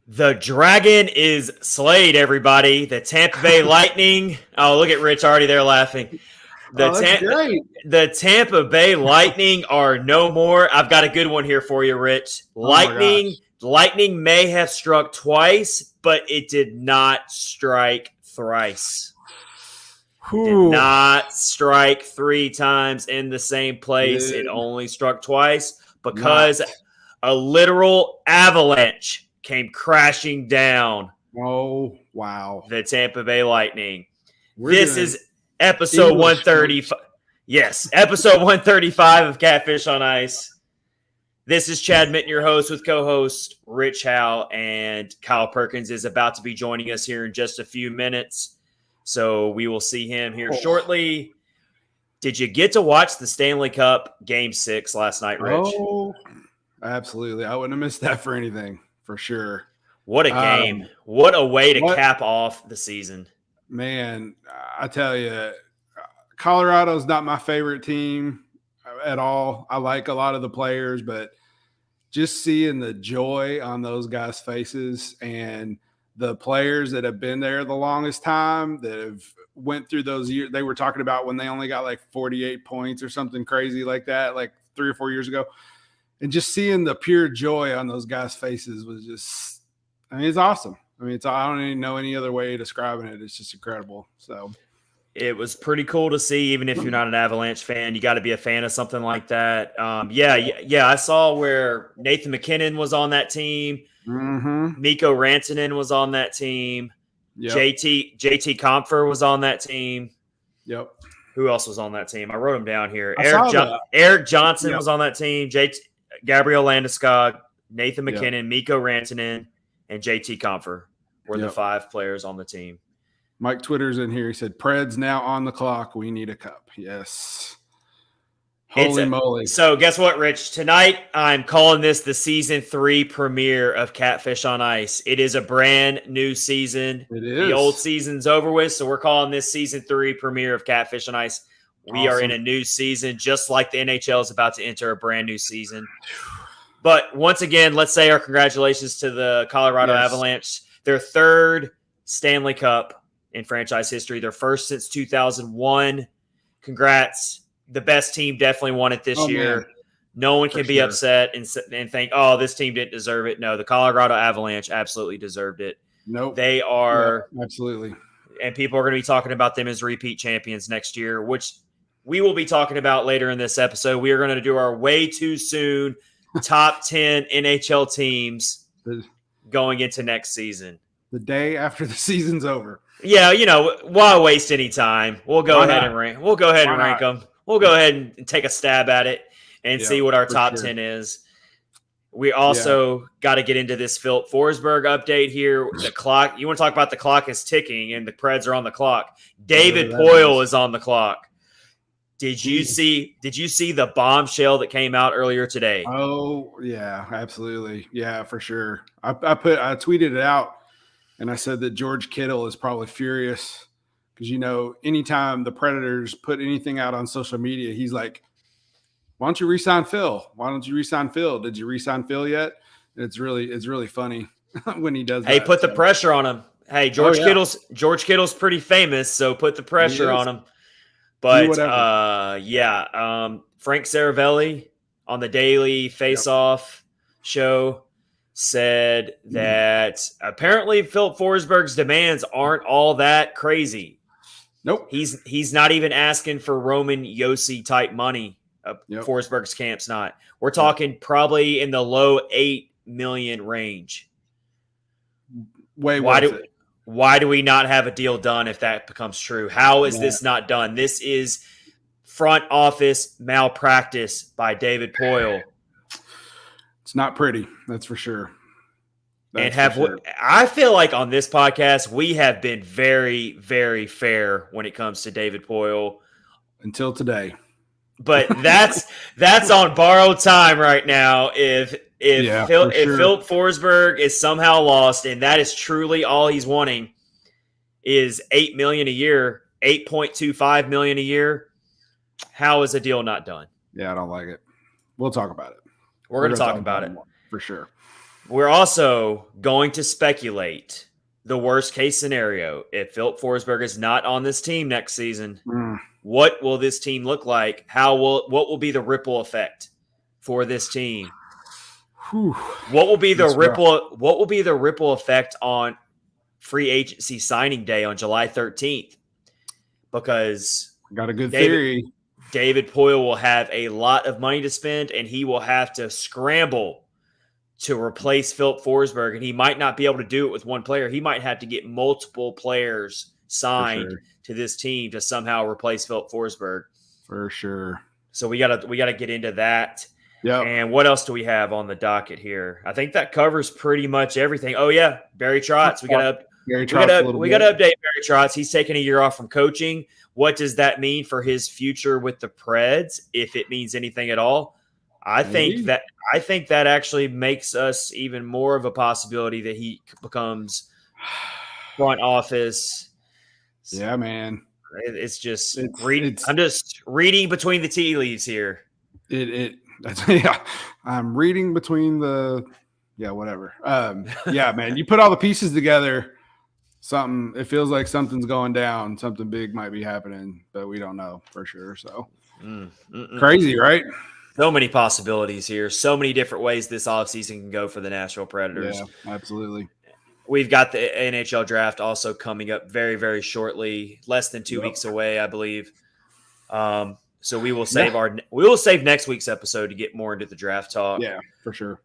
The dragon is slayed, everybody. The Tampa Bay Lightning. Oh, look at Rich already there laughing. That's great. The Tampa Bay Lightning are no more. I've got a good one here for you, Rich. Lightning may have struck twice, but it did not strike thrice. Did not strike 3 times in the same place. It only struck twice because a literal avalanche came crashing down. Oh, wow. The Tampa Bay Lightning. This is episode 135. Yes, episode 135 of Catfish on Ice. This is Chad Mitten, your host, with co-host Rich Howe, and Kyle Perkins is about to be joining us here in just a few minutes. So we will see him here shortly. Did you get to watch the Stanley Cup Game 6 last night, Rich? Oh, absolutely. I wouldn't have missed that for anything, for sure. What a game. What a way to cap off the season. Man, I tell you, Colorado's not my favorite team at all. I like a lot of the players, but just seeing the joy on those guys' faces and the players that have been there the longest time, that have went through those years, they were talking about when they only got like 48 points or something crazy like that, like 3 or 4 years ago. And just seeing the pure joy on those guys' faces was just, I mean, it's awesome. I mean, I don't even know any other way of describing it. It's just incredible. So it was pretty cool to see, even if you're not an Avalanche fan. You got to be a fan of something like that. Yeah. I saw where Nathan McKinnon was on that team. Mm-hmm. Mikko Rantanen was on that team. Yep. JT Compher was on that team. Yep. Who else was on that team? I wrote them down here. Eric Johnson was on that team. Gabriel Landeskog, Nathan McKinnon, Mikko Rantanen, and JT Compher were the 5 players on the team. Mike Twitter's in here. He said, Pred's now on the clock. We need a cup. Yes. Holy moly. So guess what, Rich? Tonight, I'm calling this the season 3 premiere of Catfish on Ice. It is a brand new season. It is. The old season's over with, so we're calling this season 3 premiere of Catfish on Ice. We are in a new season, just like the NHL is about to enter a brand new season. But once again, let's say our congratulations to the Colorado Avalanche. Their 3rd Stanley Cup in franchise history. Their first since 2001. Congrats. The best team definitely won it this year. Man. No one can be upset and think, oh, this team didn't deserve it. No, the Colorado Avalanche absolutely deserved it. Nope. They are. Yep, absolutely. And people are going to be talking about them as repeat champions next year, which we will be talking about later in this episode. We are going to do our way too soon top 10 NHL teams going into next season. The day after the season's over. Yeah, why waste any time? We'll go ahead and rank. We'll go ahead and rank them. We'll go ahead and take a stab at it and see what our top 10 is. We also got to get into this Philip Forsberg update here. The clock. You want to talk about the clock is ticking and the Preds are on the clock. David Poile is on the clock. Did you see the bombshell that came out earlier today? Oh yeah, absolutely. Yeah, for sure. I tweeted it out and I said that George Kittle is probably furious. Because, anytime the Predators put anything out on social media, he's like, why don't you re-sign Phil? Why don't you re-sign Phil? Did you re-sign Phil yet? And it's really funny when he does that. Hey, put the pressure on him. Hey, George Kittle's pretty famous, so put the pressure on him. But, Frank Saravelli on the Daily Face-Off show said that apparently Philip Forsberg's demands aren't all that crazy. Nope. He's not even asking for Roman Josi type money. Forsberg's camp's not. We're talking probably in the low 8 million range. Why do we not have a deal done if that becomes true? How is this not done? This is front office malpractice by David Poile. It's not pretty, that's for sure. I feel like on this podcast, we have been very, very fair when it comes to David Poile. Until today. But that's on borrowed time right now. If Philip Forsberg is somehow lost, and that is truly all he's wanting, is $8 million a year, $8.25 million a year, how is a deal not done? Yeah, I don't like it. We'll talk about it. We're going to talk about it. For sure. We're also going to speculate the worst case scenario. If Philip Forsberg is not on this team next season, what will this team look like? What will be the ripple effect for this team? What will be the ripple effect on free agency signing day on July 13th? Because got a good theory. David Poile will have a lot of money to spend, and he will have to scramble to replace Philip Forsberg, and he might not be able to do it with one player. He might have to get multiple players signed to this team to somehow replace Philip Forsberg. For sure. So we gotta get into that. Yeah. And what else do we have on the docket here? I think that covers pretty much everything. Oh yeah, Barry Trotz. We gotta update Barry Trotz. He's taking a year off from coaching. What does that mean for his future with the Preds, if it means anything at all? I think that actually makes us even more of a possibility that he becomes front office. Yeah, man. I'm just reading between the tea leaves here. I'm reading between whatever. Yeah, man. You put all the pieces together. It feels like something's going down. Something big might be happening, but we don't know for sure. So crazy, right? So many possibilities here. So many different ways this offseason can go for the Nashville Predators. Yeah, absolutely. We've got the NHL draft also coming up very, very shortly, less than 2 weeks away, I believe. So we will save next week's episode to get more into the draft talk. Yeah, for sure.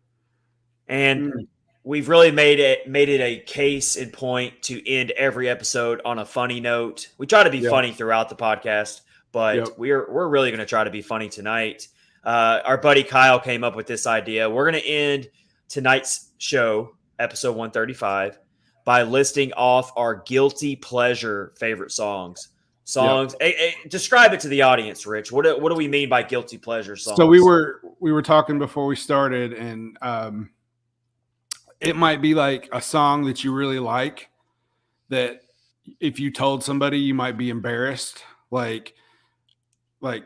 And we've really made it a case in point to end every episode on a funny note. We try to be funny throughout the podcast, but we're really going to try to be funny tonight. Our buddy Kyle came up with this idea. We're going to end tonight's show, episode 135, by listing off our guilty pleasure favorite songs. Describe it to the audience, Rich. What do we mean by guilty pleasure songs? So we were talking before we started, and it might be like a song that you really like that if you told somebody, you might be embarrassed. Like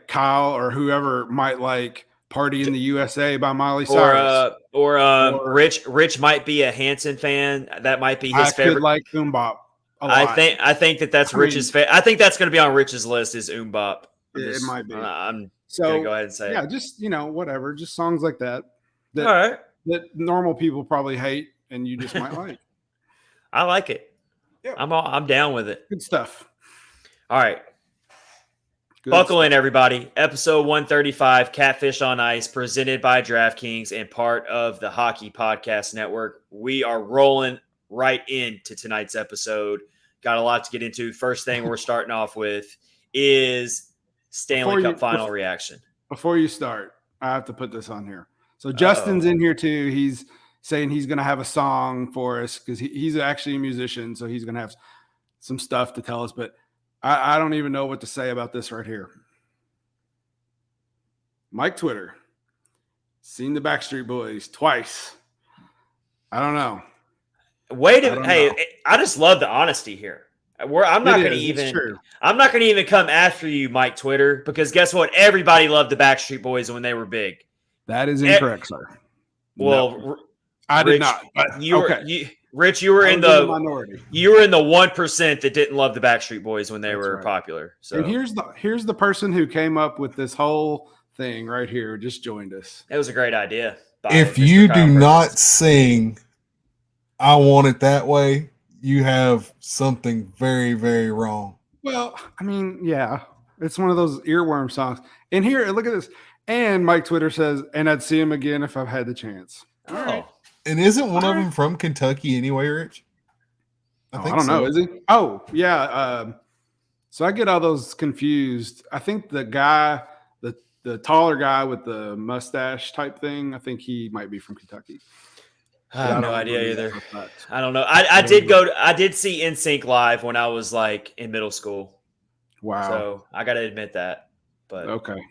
Kyle or whoever might like Party in the USA by Miley Cyrus. Or Rich might be a Hanson fan. That might be his favorite. I could like Boom Bop. I think that's Rich's favorite. I think that's going to be on Rich's list is Oom Bop. It might be. I'm going to go ahead and say it. Just, whatever. Just songs like that. All right. That normal people probably hate and you just might like. I like it. Yeah. I'm down with it. Good stuff. All right. Buckle in, everybody. Episode 135, Catfish on Ice, presented by DraftKings and part of the Hockey Podcast Network. We are rolling right into tonight's episode. Got a lot to get into. First thing we're starting off with is Stanley Cup final reaction. Before you start, I have to put this on here. So Justin's in here too. He's saying he's going to have a song for us because he's actually a musician, so he's going to have some stuff to tell us. But I don't even know what to say about this right here. Mike Twitter. Seen the Backstreet Boys twice. I don't know. I just love the honesty here. I'm not going to even come after you, Mike Twitter, because guess what? Everybody loved the Backstreet Boys when they were big. That is incorrect, sir. Well, no, I did not. But, Rich, you were in the minority. You were in the 1% that didn't love the Backstreet Boys when they were popular. So and here's the person who came up with this whole thing right here. Just joined us. It was a great idea. If you do not sing "I Want It That Way," you have something very, very wrong. Well, I mean, yeah, it's one of those earworm songs. And here, look at this. And Mike Twitter says, "And I'd see him again if I've had the chance." All right. And isn't one of them from Kentucky anyway, Rich? I don't know. Is he? Oh, yeah. So I get all those confused. I think the guy, the taller guy with the mustache type thing, I think he might be from Kentucky. I have no idea either. I don't know. I did see NSYNC live when I was like in middle school. Wow. So I got to admit that. But okay.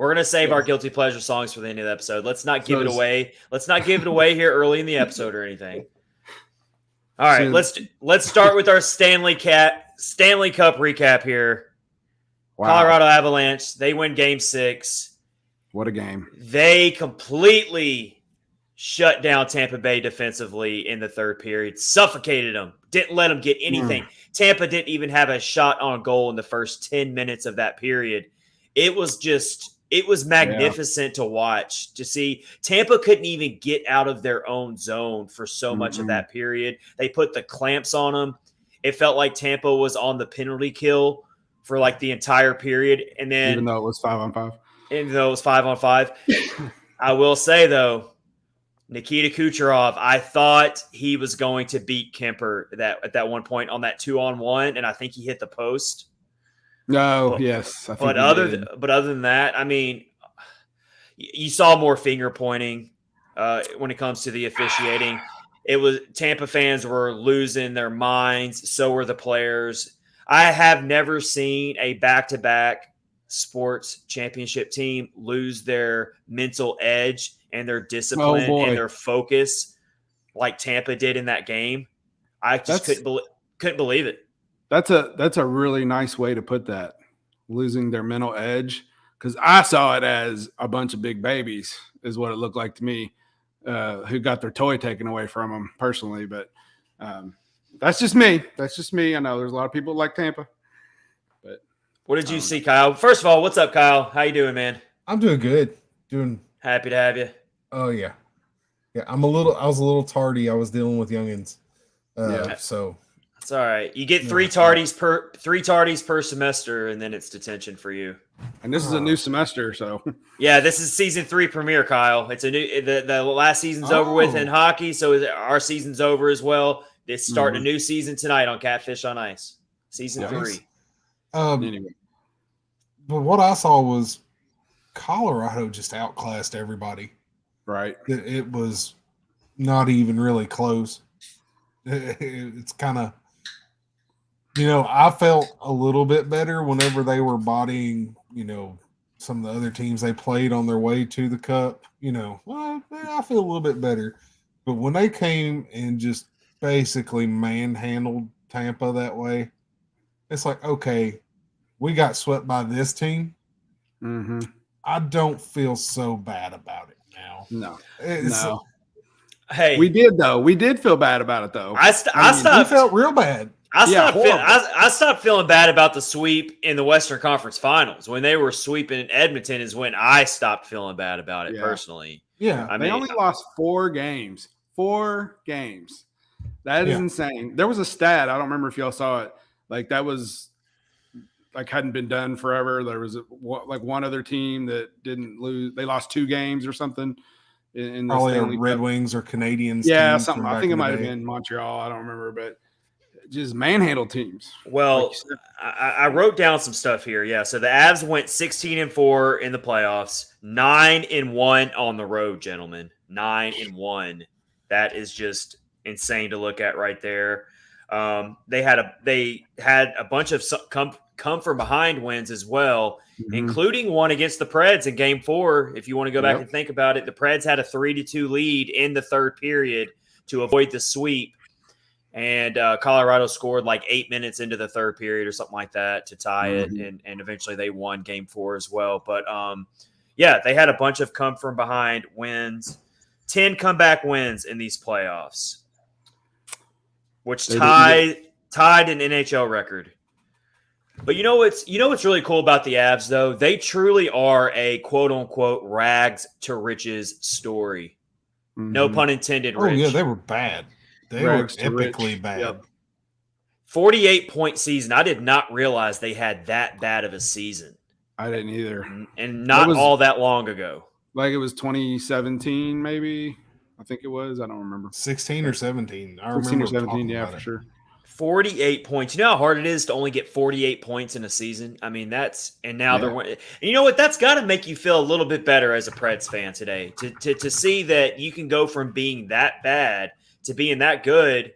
We're going to save our guilty pleasure songs for the end of the episode. Let's not give it away. Let's not give it away here early in the episode or anything. All right, let's start with our Stanley Cup recap here. Wow. Colorado Avalanche, they win Game 6. What a game. They completely shut down Tampa Bay defensively in the third period, suffocated them, didn't let them get anything. Tampa didn't even have a shot on goal in the first 10 minutes of that period. It was magnificent to watch, to see. Tampa couldn't even get out of their own zone for so much of that period. They put the clamps on them. It felt like Tampa was on the penalty kill for like the entire period. And then, even though it was 5-on-5. Even though it was 5-on-5. I will say, though, Nikita Kucherov, I thought he was going to beat Kemper at that one point on that 2-on-1, and I think he hit the post. No, but, yes. But other than that, I mean, you saw more finger pointing when it comes to the officiating. It was Tampa fans were losing their minds. So were the players. I have never seen a back-to-back sports championship team lose their mental edge and their discipline and their focus like Tampa did in that game. I just couldn't believe it. That's a really nice way to put that, losing their mental edge, because I saw it as a bunch of big babies is what it looked like to me, who got their toy taken away from them personally. But that's just me. I know there's a lot of people like Tampa. But what did you see, Kyle? First of all, what's up, Kyle? How you doing, man? I'm doing good. Happy to have you. Oh yeah. Yeah, I was a little tardy. I was dealing with youngins. So it's all right. You get three tardies per semester, and then it's detention for you. And this is a new semester, so yeah, this is season 3 premiere, Kyle. It's a new the last season's over with in hockey, so our season's over as well. It's starting a new season tonight on Catfish on Ice, season 3. Anyway. But what I saw was Colorado just outclassed everybody. Right. It was not even really close. It's kind of, I felt a little bit better whenever they were bodying, some of the other teams they played on their way to the cup. I feel a little bit better. But when they came and just basically manhandled Tampa that way, it's like, okay, we got swept by this team. Mm-hmm. I don't feel so bad about it now. No. Hey, we did though. We did feel bad about it though. I felt real bad. I stopped feeling bad about the sweep in the Western Conference Finals. When they were sweeping Edmonton is when I stopped feeling bad about it personally. Yeah. They only lost 4 games. 4 games. That is insane. There was a stat. I don't remember if y'all saw it. Like that was hadn't been done forever. There was one other team that didn't lose. They lost 2 games or something. In the probably Stanley Red Cup. Wings or Canadians. Yeah, something. I think it might have been Montreal. I don't remember, but just manhandle teams. Well, I wrote down some stuff here. Yeah, so the Avs went 16-4 in the playoffs, 9-1 on the road, gentlemen. 9-1. That is just insane to look at right there. They had a bunch of come from behind wins as well, including one against the Preds in Game 4. If you want to go back and think about it, the Preds had a 3-2 lead in the third period to avoid the sweep, and Colorado scored like 8 minutes into the third period or something like that to tie it, and eventually they won Game 4 as well. But they had a bunch of come from behind wins, 10 comeback wins in these playoffs, which tied an NHL record. But you know what's really cool about the Avs, though? They truly are a quote-unquote rags to riches story. No pun intended, Rich. Oh, yeah, they were bad. They were epically bad. Yep. 48-point season. I did not realize they had that bad of a season. I didn't either. And not all that long ago. Like it was 2017, maybe. I think it was. I don't remember. 16 or 17. 16 or 17, yeah, for sure. 48 points. You know how hard it is to only get 48 points in a season? I mean, they're and you know what? That's got to make you feel a little bit better as a Preds fan today to see that you can go from being that bad to being that good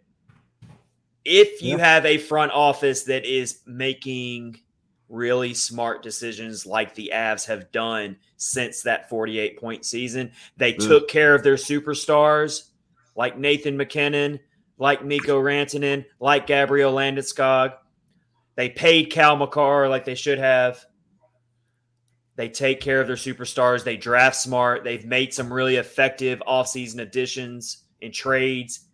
if you have a front office that is making really smart decisions like the Avs have done since that 48-point season. They took care of their superstars like Nathan McKinnon, like Mikko Rantanen, like Gabriel Landeskog. They paid Cal McCarr like they should have. They take care of their superstars. They draft smart. They've made some really effective offseason additions and trades,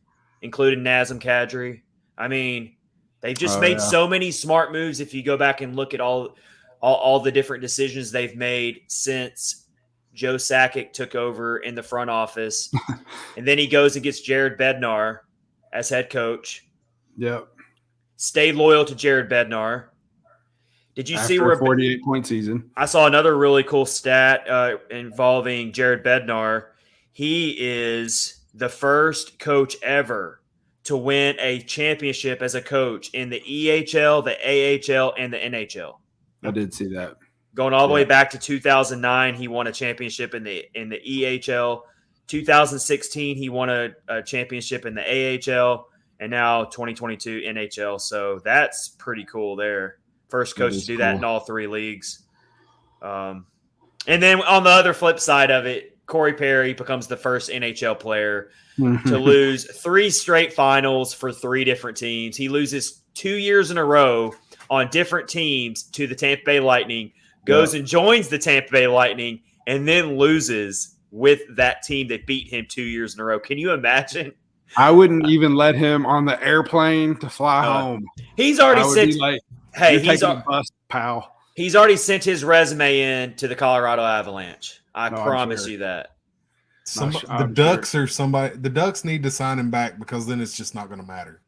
including Nazem Kadri. I mean, they've just made so many smart moves. If you go back and look at all the different decisions they've made since Joe Sakic took over in the front office, and then he goes and gets Jared Bednar as head coach. Yep. Stayed loyal to Jared Bednar. Did you see where 48-point season? I saw another really cool stat involving Jared Bednar. He is the first coach ever to win a championship as a coach in the EHL, the AHL, and the NHL. I did see that. Going all the way back to 2009, he won a championship in the EHL. 2016, he won a championship in the AHL, and now 2022 NHL. So that's pretty cool there. First coach to do that in all three leagues. And then on the other flip side of it, Corey Perry becomes the first NHL player to lose 3 straight finals for 3 different teams. He loses 2 years in a row on different teams to the Tampa Bay Lightning, goes and joins the Tampa Bay Lightning, and then loses with that team that beat him 2 years in a row. Can you imagine? I wouldn't even let him on the airplane to fly home. He's already said – hey, he's a bust, pal. He's already sent his resume in to the Colorado Avalanche. I promise you that. The Ducks need to sign him back because then it's just not going to matter.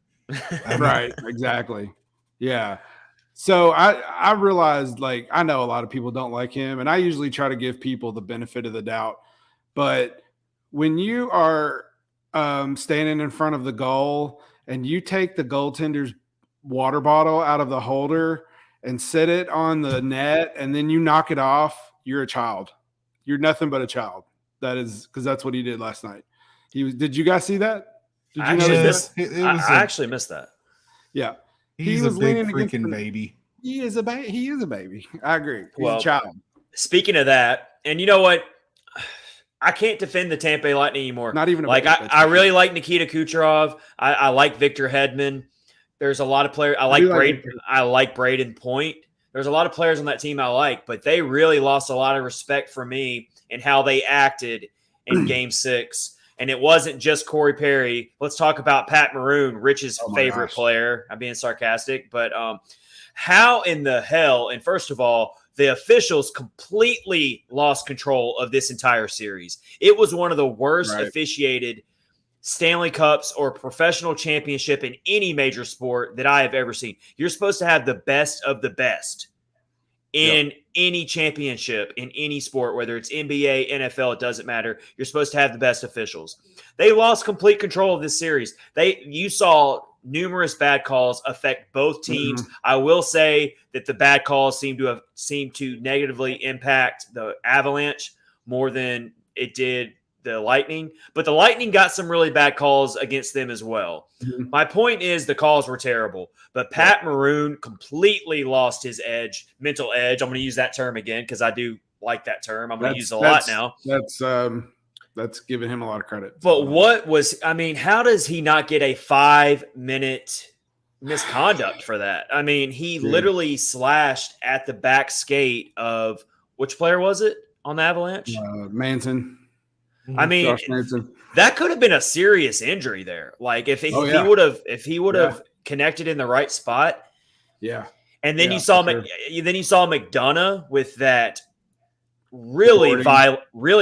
Right, exactly. Yeah. So I realized, like, I know a lot of people don't like him, and I usually try to give people the benefit of the doubt. But when you are standing in front of the goal and you take the goaltender's water bottle out of the holder and set it on the net and then you knock it off, you're a child. You're nothing but a child. That is because that's what he did last night. Did you guys see that? Did you notice that? I actually missed that. Yeah. He's a big freaking baby. He is a baby. I agree. He's a child. Speaking of that, and you know what? I can't defend the Tampa Bay Lightning anymore. Not even I really like Nikita Kucherov. I like Victor Hedman. There's a lot of players. I like Braden Point. There's a lot of players on that team I like, but they really lost a lot of respect for me in how they acted in Game 6. And it wasn't just Corey Perry. Let's talk about Pat Maroon, Rich's favorite player. I'm being sarcastic, but how in the hell? And first of all, the officials completely lost control of this entire series. It was one of the worst officiated Stanley Cups or professional championship in any major sport that I have ever seen. You're supposed to have the best of the best in any championship, in any sport, whether it's NBA, NFL, it doesn't matter. You're supposed to have the best officials. They lost complete control of this series. You saw numerous bad calls affect both teams. I will say that the bad calls seem to negatively impact the Avalanche more than it did the Lightning, but the Lightning got some really bad calls against them as well. My point is the calls were terrible, but Pat Maroon completely lost his mental edge. I'm going to use that term again because I do like that term. I'm going to use it a lot now. That's giving him a lot of credit. But how does he not get a 5-minute misconduct for that? I mean, he literally slashed at the back skate of which player was it on the Avalanche? Manson. I mean, that could have been a serious injury there. Like if he would have connected in the right spot. Yeah. And then you saw McDonough with that really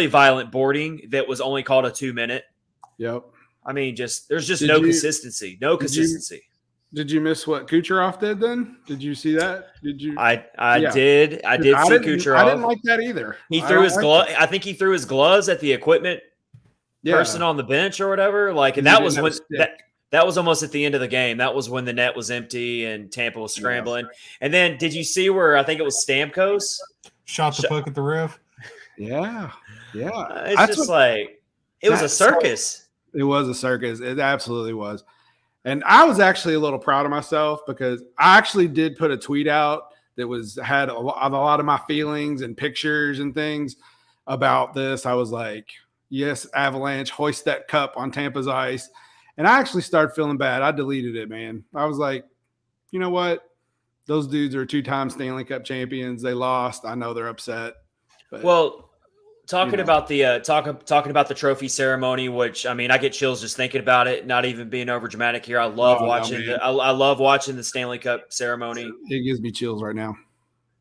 violent boarding that was only called a 2-minute. Yep. I mean, there's no consistency. No consistency. Did you miss what Kucherov did then? Did you see that? Did you? I did. I did see Kucherov. I didn't like that either. He threw his glove. I think he threw his gloves at the equipment person on the bench or whatever. Like, and that was when that was almost at the end of the game. That was when the net was empty and Tampa was scrambling. Yeah. And then did you see where I think it was Stamkos shot the puck at the ref? Yeah. It's it was a circus. It was a circus. It absolutely was. And I was actually a little proud of myself because I actually did put a tweet out that had a lot of my feelings and pictures and things about this. I was like, yes, Avalanche, hoist that cup on Tampa's ice. And I actually started feeling bad. I deleted it, man. I was like, you know what? Those dudes are 2-time Stanley Cup champions. They lost. I know they're upset. But, Well, talking about the trophy ceremony, which I mean, I get chills just thinking about it. Not even being over dramatic here. I love watching I love watching the Stanley Cup ceremony. It gives me chills right now,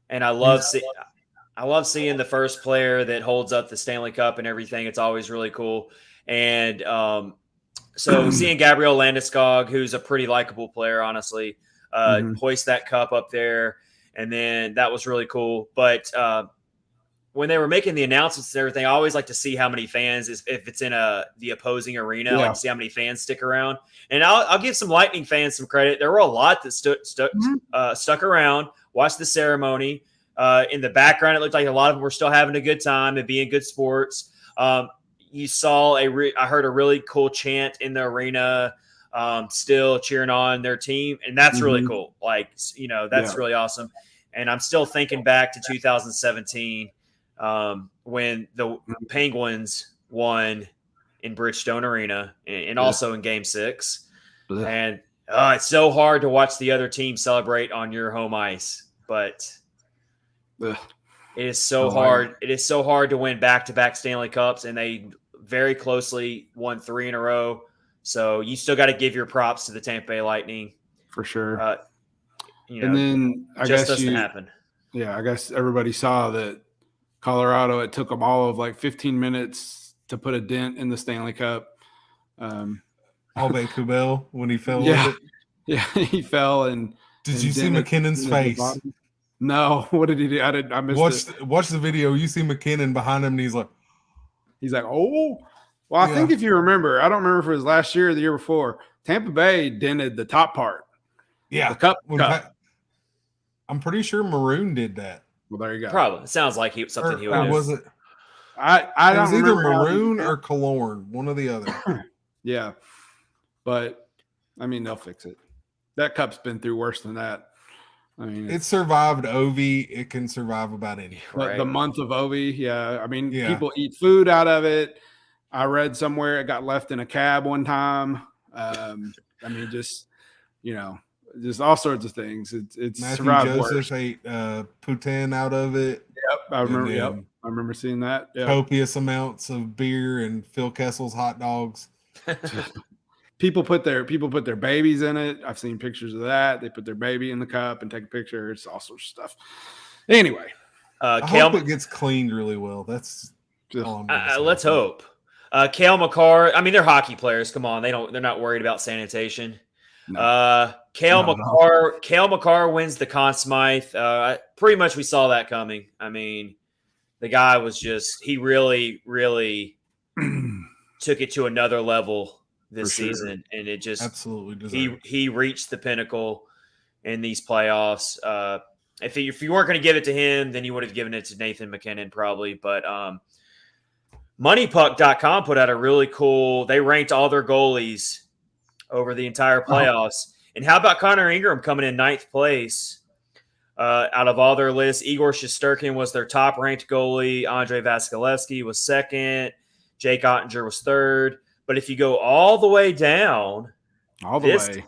and I love seeing the first player that holds up the Stanley Cup and everything. It's always really cool. And so seeing Gabriel Landeskog, who's a pretty likable player, honestly, hoist that cup up there, and then that was really cool. But when they were making the announcements and everything, I always like to see how many fans, if it's in the opposing arena, I like to see how many fans stick around. And I'll give some Lightning fans some credit. There were a lot that stuck around, watched the ceremony. In the background, it looked like a lot of them were still having a good time and being good sports. You saw I heard a really cool chant in the arena, still cheering on their team, and that's really cool. Like, that's really awesome. And I'm still thinking back to 2017 when the Penguins won in Bridgestone Arena and also in Game 6. And it's so hard to watch the other team celebrate on your home ice, but it is so hard. It is so hard to win back-to-back Stanley Cups, and they very closely won 3 in a row. So you still got to give your props to the Tampa Bay Lightning for sure. And then I guess doesn't happen. Yeah, I guess everybody saw that Colorado. It took them all of like 15 minutes to put a dent in the Stanley Cup. Albe Kubel when he fell. Yeah, he fell. And did you see McKinnon's face? No, what did he do? I missed it. Watch the video. You see McKinnon behind him, and he's like, oh. Well, I think if you remember, I don't remember if it was last year or the year before, Tampa Bay dented the top part. Yeah, the cup. I'm pretty sure Maroon did that. Well, there you go. Probably. It sounds like something he would do. Was it? I don't it was either Maroon or Killorn, one or the other. Yeah, but I mean, they'll fix it. That cup's been through worse than that. I mean, it survived Ovi. It can survive about anything. Right? The month of Ovi. Yeah. I mean, people eat food out of it. I read somewhere it got left in a cab one time. I mean, just all sorts of things. It's Matthew Joseph ate poutine out of it. Yep. I remember seeing that. Yep. Copious amounts of beer and Phil Kessel's hot dogs. People put their babies in it. I've seen pictures of that. They put their baby in the cup and take a picture. It's all sorts of stuff. Anyway, I hope it gets cleaned really well. That's let's hope. Cale Makar. I mean, they're hockey players. Come on, they're not worried about sanitation. No. Cale Makar wins the Conn Smythe. Pretty much we saw that coming. I mean, the guy was he really, really took it to another level this season, and it just absolutely he reached the pinnacle in these playoffs. If you weren't going to give it to him, then you would have given it to Nathan McKinnon probably. But MoneyPuck.com put out a really cool. They ranked all their goalies over the entire playoffs. And how about Connor Ingram coming in 9th place out of all their lists? Igor Shesterkin was their top-ranked goalie. Andre Vasilevsky was 2nd. Jake Ottinger was 3rd. But if you go all the way down,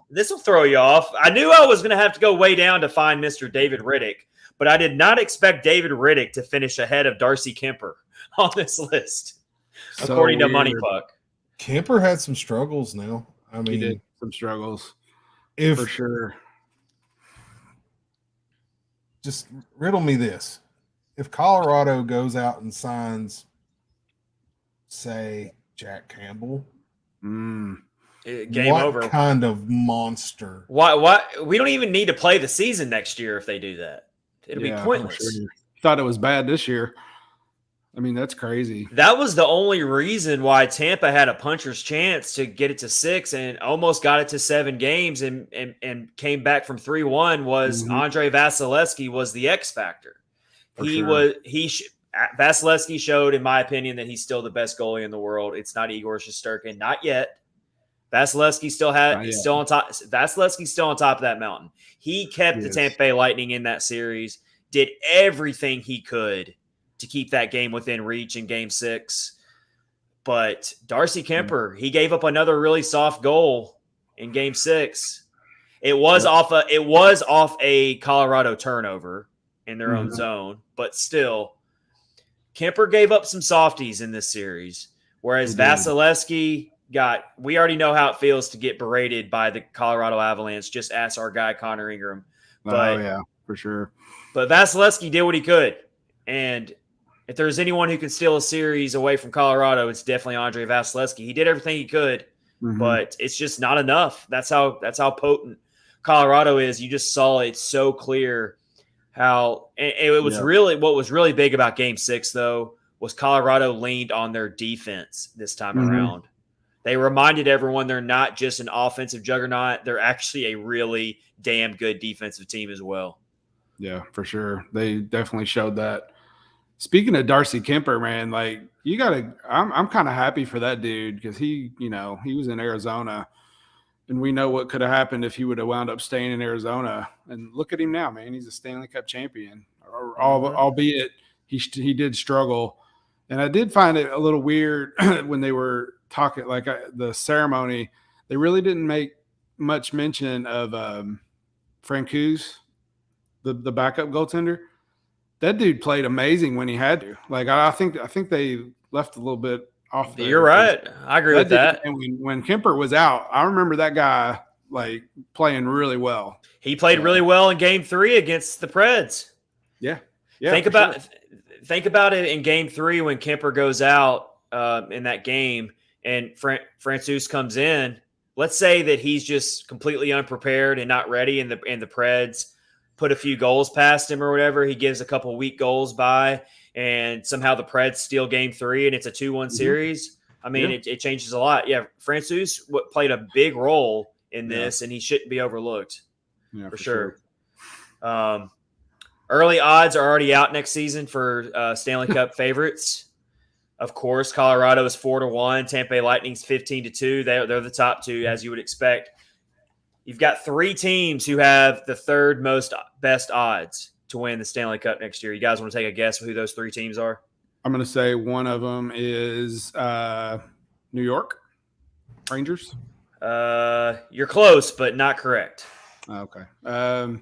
this will throw you off. I knew I was going to have to go way down to find Mr. David Riddick, but I did not expect David Riddick to finish ahead of Darcy Kemper on this list. According to MoneyPuck. Kemper had some struggles now. I mean, he did some struggles for sure. Just riddle me this. If Colorado goes out and signs, say, Jack Campbell, game over. What kind of monster? Why? We don't even need to play the season next year if they do that. It'll be pointless. Sure. Thought it was bad this year. I mean, that's crazy. That was the only reason why Tampa had a puncher's chance to get it to 6 and almost got it to 7 games and came back from 3-1 was Andre Vasilevsky was the X factor. Vasilevsky showed, in my opinion, that he's still the best goalie in the world. It's not Igor Shesterkin, not yet. Vasilevsky's still on top. Vasilevsky's still on top of that mountain. He kept the Tampa Bay Lightning in that series, did everything he could to keep that game within reach in Game 6. But Darcy Kemper, he gave up another really soft goal in Game 6. It was off a Colorado turnover in their own zone, but still, Kemper gave up some softies in this series, whereas Vasilevsky we already know how it feels to get berated by the Colorado Avalanche. Just ask our guy Connor Ingram. But, yeah, for sure. But Vasilevsky did what he could. And if there's anyone who can steal a series away from Colorado, it's definitely Andre Vasilevsky. He did everything he could, but it's just not enough. That's how potent Colorado is. You just saw it so clear how it was really what was really big about Game 6, though, was Colorado leaned on their defense this time around. They reminded everyone they're not just an offensive juggernaut. They're actually a really damn good defensive team as well. Yeah, for sure. They definitely showed that. Speaking of Darcy Kemper, man, like I'm kind of happy for that dude because he was in Arizona and we know what could have happened if he would have wound up staying in Arizona. And look at him now, man. He's a Stanley Cup champion, albeit he did struggle. And I did find it a little weird when they were talking, the ceremony, they really didn't make much mention of Francouz, the backup goaltender. That dude played amazing when he had to. I think they left a little bit off there. You're right. I agree with that. And when Kemper was out, I remember that guy playing really well. He played really well in Game 3 against the Preds. Yeah. Think about it in Game 3 when Kemper goes out in that game and Francouz comes in. Let's say that he's just completely unprepared and not ready, and the Preds put a few goals past him or whatever. He gives a couple weak goals by, and somehow the Preds steal Game 3 and it's a 2-1 series. I mean, it changes a lot. Yeah, Francouz played a big role in this, and he shouldn't be overlooked. Yeah, for sure. Early odds are already out next season for Stanley Cup favorites. Of course, Colorado is 4-1. Tampa Lightning's 15-2. They're the top two, as you would expect. You've got 3 teams who have the third best odds to win the Stanley Cup next year. You guys want to take a guess who those 3 teams are? I'm going to say one of them is New York Rangers. You're close, but not correct. Okay. I'll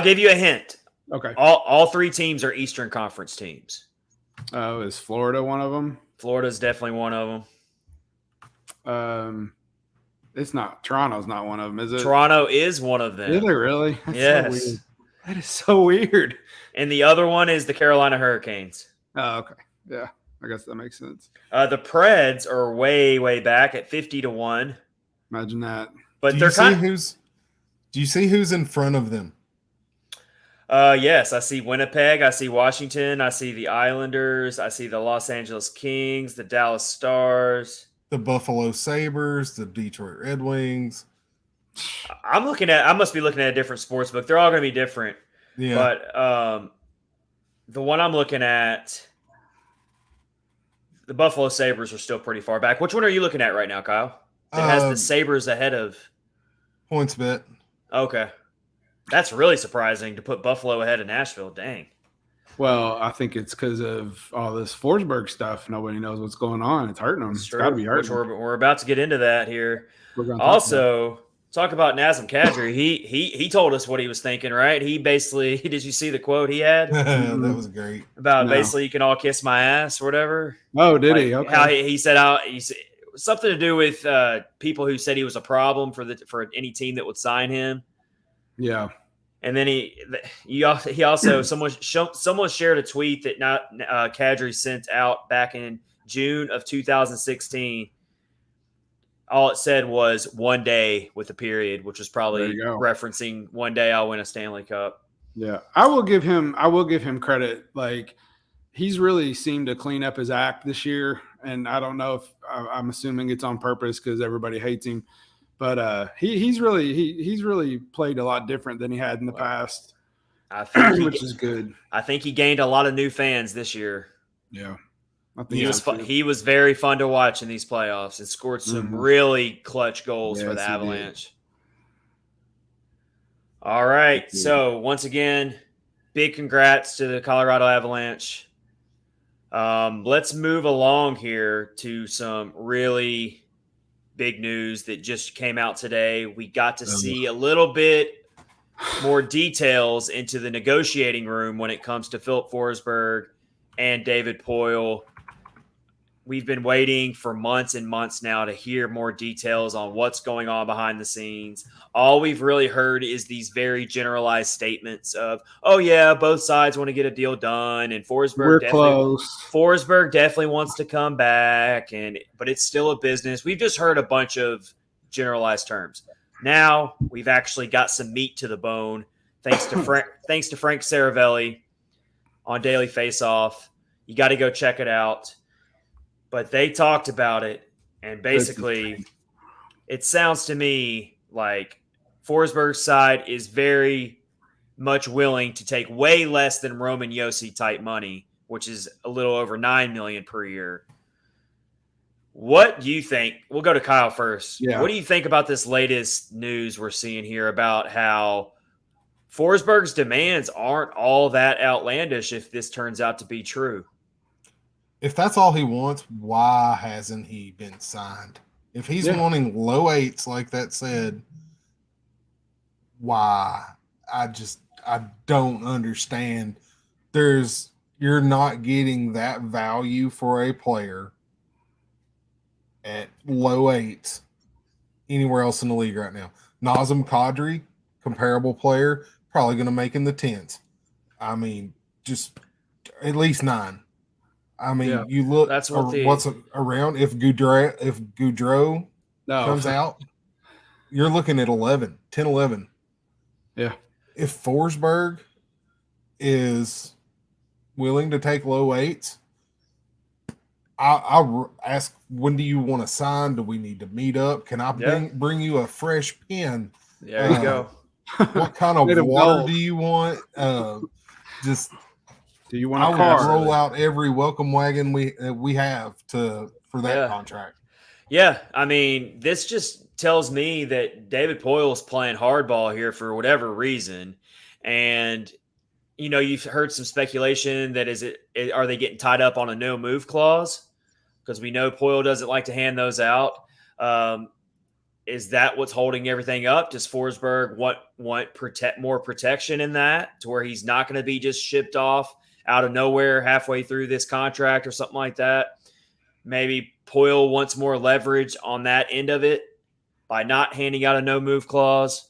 give you a hint. Okay. All 3 teams are Eastern Conference teams. Oh, is Florida one of them? Florida's definitely one of them. It's not. Toronto's not one of them, is it? Toronto is one of them. Is it really? That's yes. So weird. That is so weird. And the other one is the Carolina Hurricanes. Oh, okay. Yeah, I guess that makes sense. The Preds are way, way back at 50-1. Imagine that. But do you see who's in front of them? Yes, I see Winnipeg. I see Washington. I see the Islanders. I see the Los Angeles Kings, the Dallas Stars, the Buffalo Sabres, the Detroit Red Wings. I must be looking at a different sports book. They're all going to be different. Yeah. But the one I'm looking at, the Buffalo Sabres are still pretty far back. Which one are you looking at right now, Kyle? It has the Sabres ahead of PointsBet. Okay. That's really surprising to put Buffalo ahead of Nashville. Dang. Well, I think it's because of all this Forsberg stuff. Nobody knows what's going on. It's hurting them. It's got to be hurting. We're about to get into that here. Also, talk about Nazem Kadri. He told us what he was thinking, right? He basically – did you see the quote he had? That was great. About basically you can all kiss my ass or whatever. Oh, did he? Okay. How he said something to do with people who said he was a problem for any team that would sign him. Yeah. And then he also someone shared a tweet that Kadri sent out back in June of 2016. All it said was one day with a period, which was probably referencing one day I'll win a Stanley Cup. Yeah. I will give him credit. Like, he's really seemed to clean up his act this year. And I don't know if I'm assuming it's on purpose because everybody hates him. But he's really played a lot different than he had in the past, which is good. I think he gained a lot of new fans this year. Yeah, I think he was very fun to watch in these playoffs and scored some really clutch goals for the Avalanche. All right, so once again, big congrats to the Colorado Avalanche. Let's move along here to some really big news that just came out today. We got to see a little bit more details into the negotiating room when it comes to Philip Forsberg and David Poile. We've been waiting for months and months now to hear more details on what's going on behind the scenes. All we've really heard is these very generalized statements of, oh, yeah, both sides want to get a deal done, and Forsberg definitely wants to come back, but it's still a business. We've just heard a bunch of generalized terms. Now we've actually got some meat to the bone, thanks to Frank Saravelli on Daily Faceoff. You got to go check it out. But they talked about it, and basically it sounds to me like Forsberg's side is very much willing to take way less than Roman Josi type money, which is a little over $9 million per year. What do you think? We'll go to Kyle first. Yeah. What do you think about this latest news we're seeing here about how Forsberg's demands aren't all that outlandish if this turns out to be true? If that's all he wants, why hasn't he been signed? If he's wanting low eights, like that said, why? I don't understand. You're not getting that value for a player at low eights anywhere else in the league right now. Nazem Kadri, comparable player, probably going to make in the tens. I mean, just at least 9. I mean, you look. That's what's around. If Goudreau comes out, you're looking at 11, 10, 11. Yeah. If Forsberg is willing to take low eights, I'll ask, when do you want to sign? Do we need to meet up? Can I bring you a fresh pen? There you go. What kind of water do you want? Do you want a car? I would roll out every welcome wagon we have for that contract. Yeah, I mean, this just tells me that David Poile is playing hardball here for whatever reason. And, you know, you've heard some speculation that are they getting tied up on a no move clause? Because we know Poile doesn't like to hand those out. Is that what's holding everything up? Does Forsberg want more protection in that, to where he's not going to be just shipped off out of nowhere halfway through this contract or something like that? Maybe Poile wants more leverage on that end of it by not handing out a no-move clause.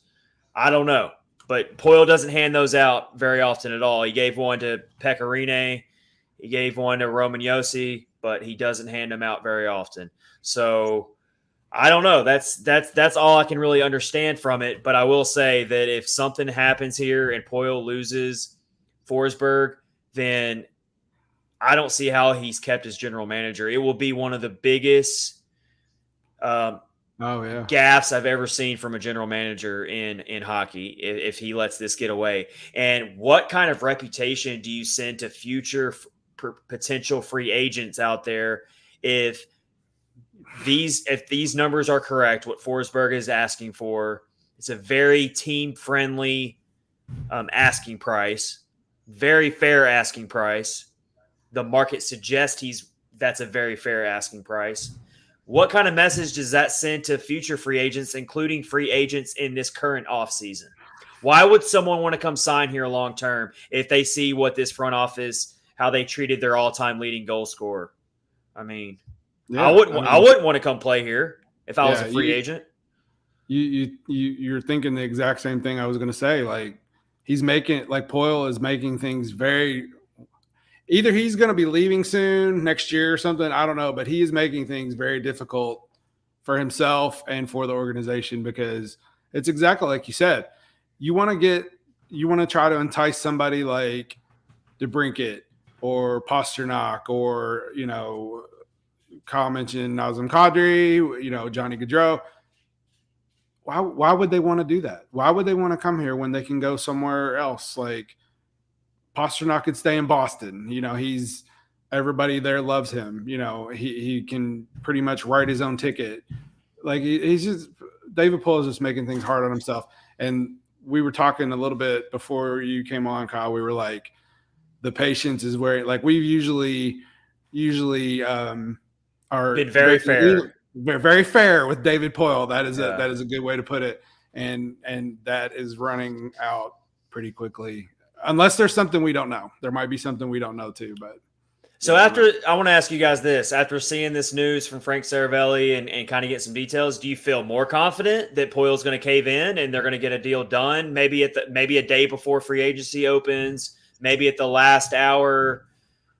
I don't know. But Poile doesn't hand those out very often at all. He gave one to Pecorine. He gave one to Roman Josi, but he doesn't hand them out very often. So I don't know. That's all I can really understand from it. But I will say that if something happens here and Poile loses Forsberg, then I don't see how he's kept as general manager. It will be one of the biggest gaffes I've ever seen from a general manager in hockey if he lets this get away. And what kind of reputation do you send to future potential free agents out there if these numbers are correct, what Forsberg is asking for? It's a very team-friendly asking price. Very fair asking price. The market suggests that's a very fair asking price. What kind of message does that send to future free agents, including free agents in this current offseason? Why would someone want to come sign here long term if they see what this front office, how they treated their all-time leading goal scorer? I mean, I wouldn't want to come play here if I was a free agent. You're thinking the exact same thing I was going to say. Like, Poile is making things very – either he's going to be leaving soon, next year or something, I don't know, but he is making things very difficult for himself and for the organization, because it's exactly like you said. You want to try to entice somebody like DeBrincat or Pasternak or, you know, Kyle mentioned Nazem Kadri, you know, Johnny Gaudreau. Why would they want to do that? Why would they want to come here when they can go somewhere else? Like, Pasternak could stay in Boston. You know, everybody there loves him. You know, he can pretty much write his own ticket. Like, he's just – David Poile is just making things hard on himself. And we were talking a little bit before you came on, Kyle. We were like, the patience is where – like, we've usually are been very fair. Very fair with David Poile. That is a good way to put it. And that is running out pretty quickly. Unless there's something we don't know. There might be something we don't know too, but So I want to ask you guys this. After seeing this news from Frank Saravelli and kind of get some details, do you feel more confident that Poyle's going to cave in and they're going to get a deal done? Maybe maybe a day before free agency opens, maybe at the last hour,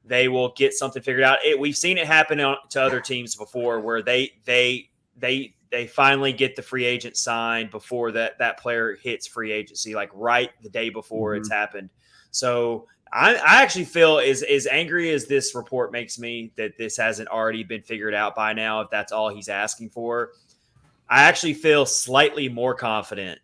they will get something figured out. We've seen it happen to other teams before, where they finally get the free agent signed before that player hits free agency, like right the day before it's happened. So I actually feel, as angry as this report makes me that this hasn't already been figured out by now, if that's all he's asking for, I actually feel slightly more confident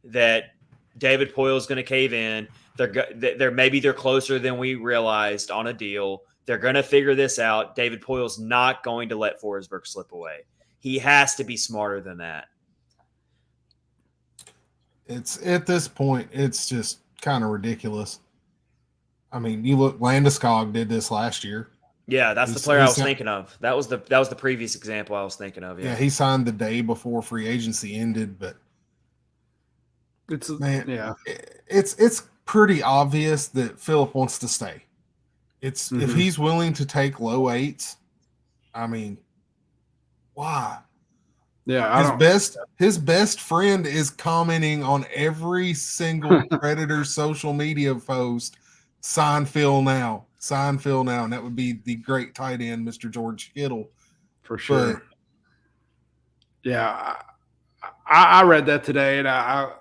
that David Poile is going to cave in. They're closer than we realized on a deal. They're going to figure this out. David Poile's not going to let Forsberg slip away. He has to be smarter than that. It's at this point, it's just kind of ridiculous. I mean, you look, Landeskog did this last year. Yeah, that's the player I was thinking of. That was the previous example I was thinking of. Yeah, he signed the day before free agency ended, but it's pretty obvious that Philip wants to stay. If he's willing to take low eights, I mean, why? Yeah, his best friend is commenting on every single Predator social media post. Sign Phil now. Sign Phil now. And that would be the great tight end, Mr. George Kittle. For sure. But, yeah. I read that today, and I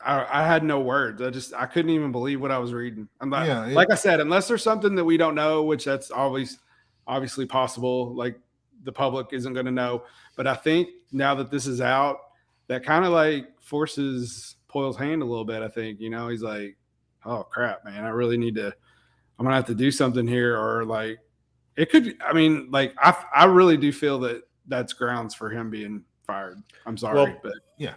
had no words. I couldn't even believe what I was reading. I'm not, like I said, unless there's something that we don't know, which that's always obviously possible, like the public isn't going to know. But I think now that this is out, that kind of like forces Poile's hand a little bit. I think, he's like, oh crap, man, I'm going to have to do something here. Or like, it could, I really do feel that that's grounds for him being fired. I'm sorry, but yeah.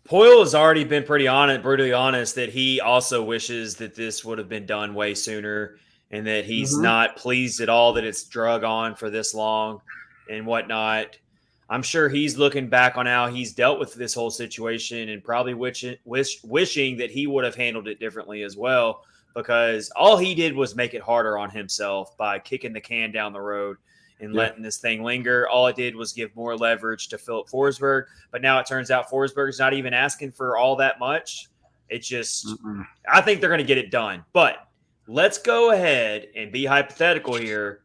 Poile has already been brutally honest that he also wishes that this would have been done way sooner, and that he's not pleased at all that it's drug on for this long and whatnot. I'm sure he's looking back on how he's dealt with this whole situation and probably wishing that he would have handled it differently as well, because all he did was make it harder on himself by kicking the can down the road and letting this thing linger. All it did was give more leverage to Philip Forsberg. But now it turns out Forsberg's not even asking for all that much. It's just, I think they're going to get it done. But let's go ahead and be hypothetical here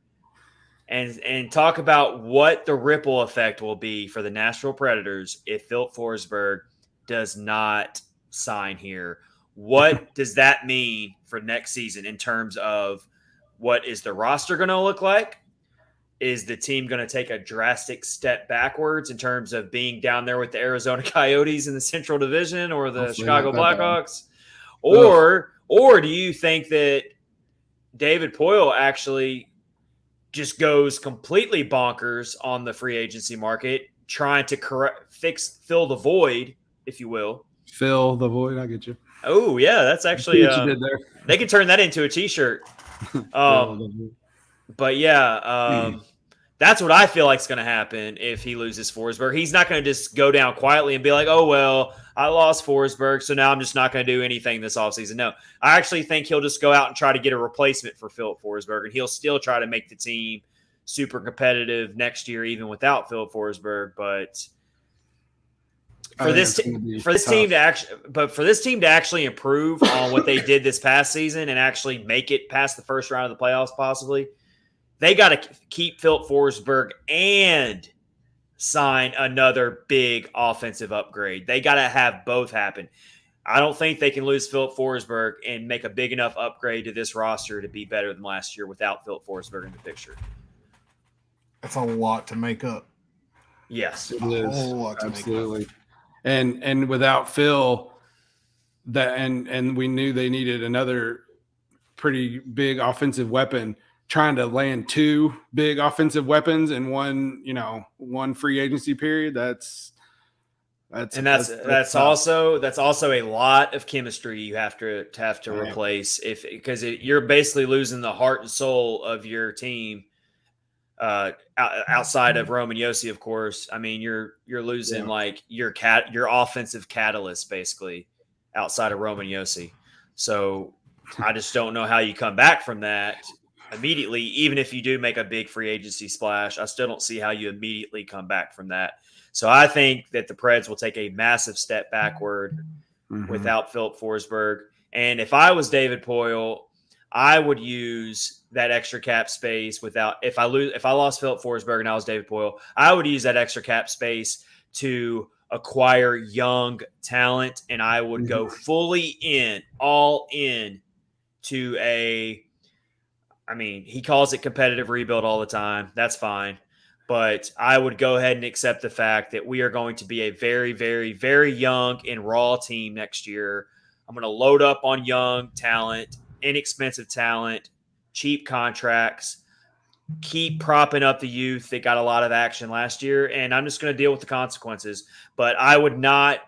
and talk about what the ripple effect will be for the Nashville Predators if Philip Forsberg does not sign here. What does that mean for next season in terms of what is the roster going to look like? Is the team going to take a drastic step backwards in terms of being down there with the Arizona Coyotes in the Central Division or the Chicago Blackhawks? Or do you think that David Poile actually just goes completely bonkers on the free agency market, trying to fill the void, if you will? Fill the void, I get you. Oh, yeah, that's actually what you did there. They can turn that into a T-shirt. But yeah, that's what I feel like is going to happen if he loses Forsberg. He's not going to just go down quietly and be like, oh, well, I lost Forsberg, so now I'm just not going to do anything this offseason. No, I actually think he'll just go out and try to get a replacement for Philip Forsberg, and he'll still try to make the team super competitive next year, even without Philip Forsberg. But for this team to actually improve on what they did this past season and actually make it past the first round of the playoffs, possibly, they got to keep Philip Forsberg and sign another big offensive upgrade. They got to have both happen. I don't think they can lose Philip Forsberg and make a big enough upgrade to this roster to be better than last year without Philip Forsberg in the picture. That's a lot to make up. Yes, it is. Whole lot to absolutely make up. And without Phil, and we knew they needed another pretty big offensive weapon. Trying to land two big offensive weapons in one free agency period. That's also a lot of chemistry you have to replace because you're basically losing the heart and soul of your team. Outside of Roman Josi, of course. I mean, you're losing like your offensive catalyst basically outside of Roman Josi. So I just don't know how you come back from that immediately, even if you do make a big free agency splash. I still don't see how you immediately come back from that. So I think that the Preds will take a massive step backward without Philip Forsberg. And if I was David Poile, I would use that extra cap space if I lost Philip Forsberg and I was David Poile, I would use that extra cap space to acquire young talent, and I would go all in to he calls it competitive rebuild all the time. That's fine. But I would go ahead and accept the fact that we are going to be a very, very, very young and raw team next year. I'm going to load up on young talent, inexpensive talent, cheap contracts, keep propping up the youth that got a lot of action last year, and I'm just going to deal with the consequences. But I would not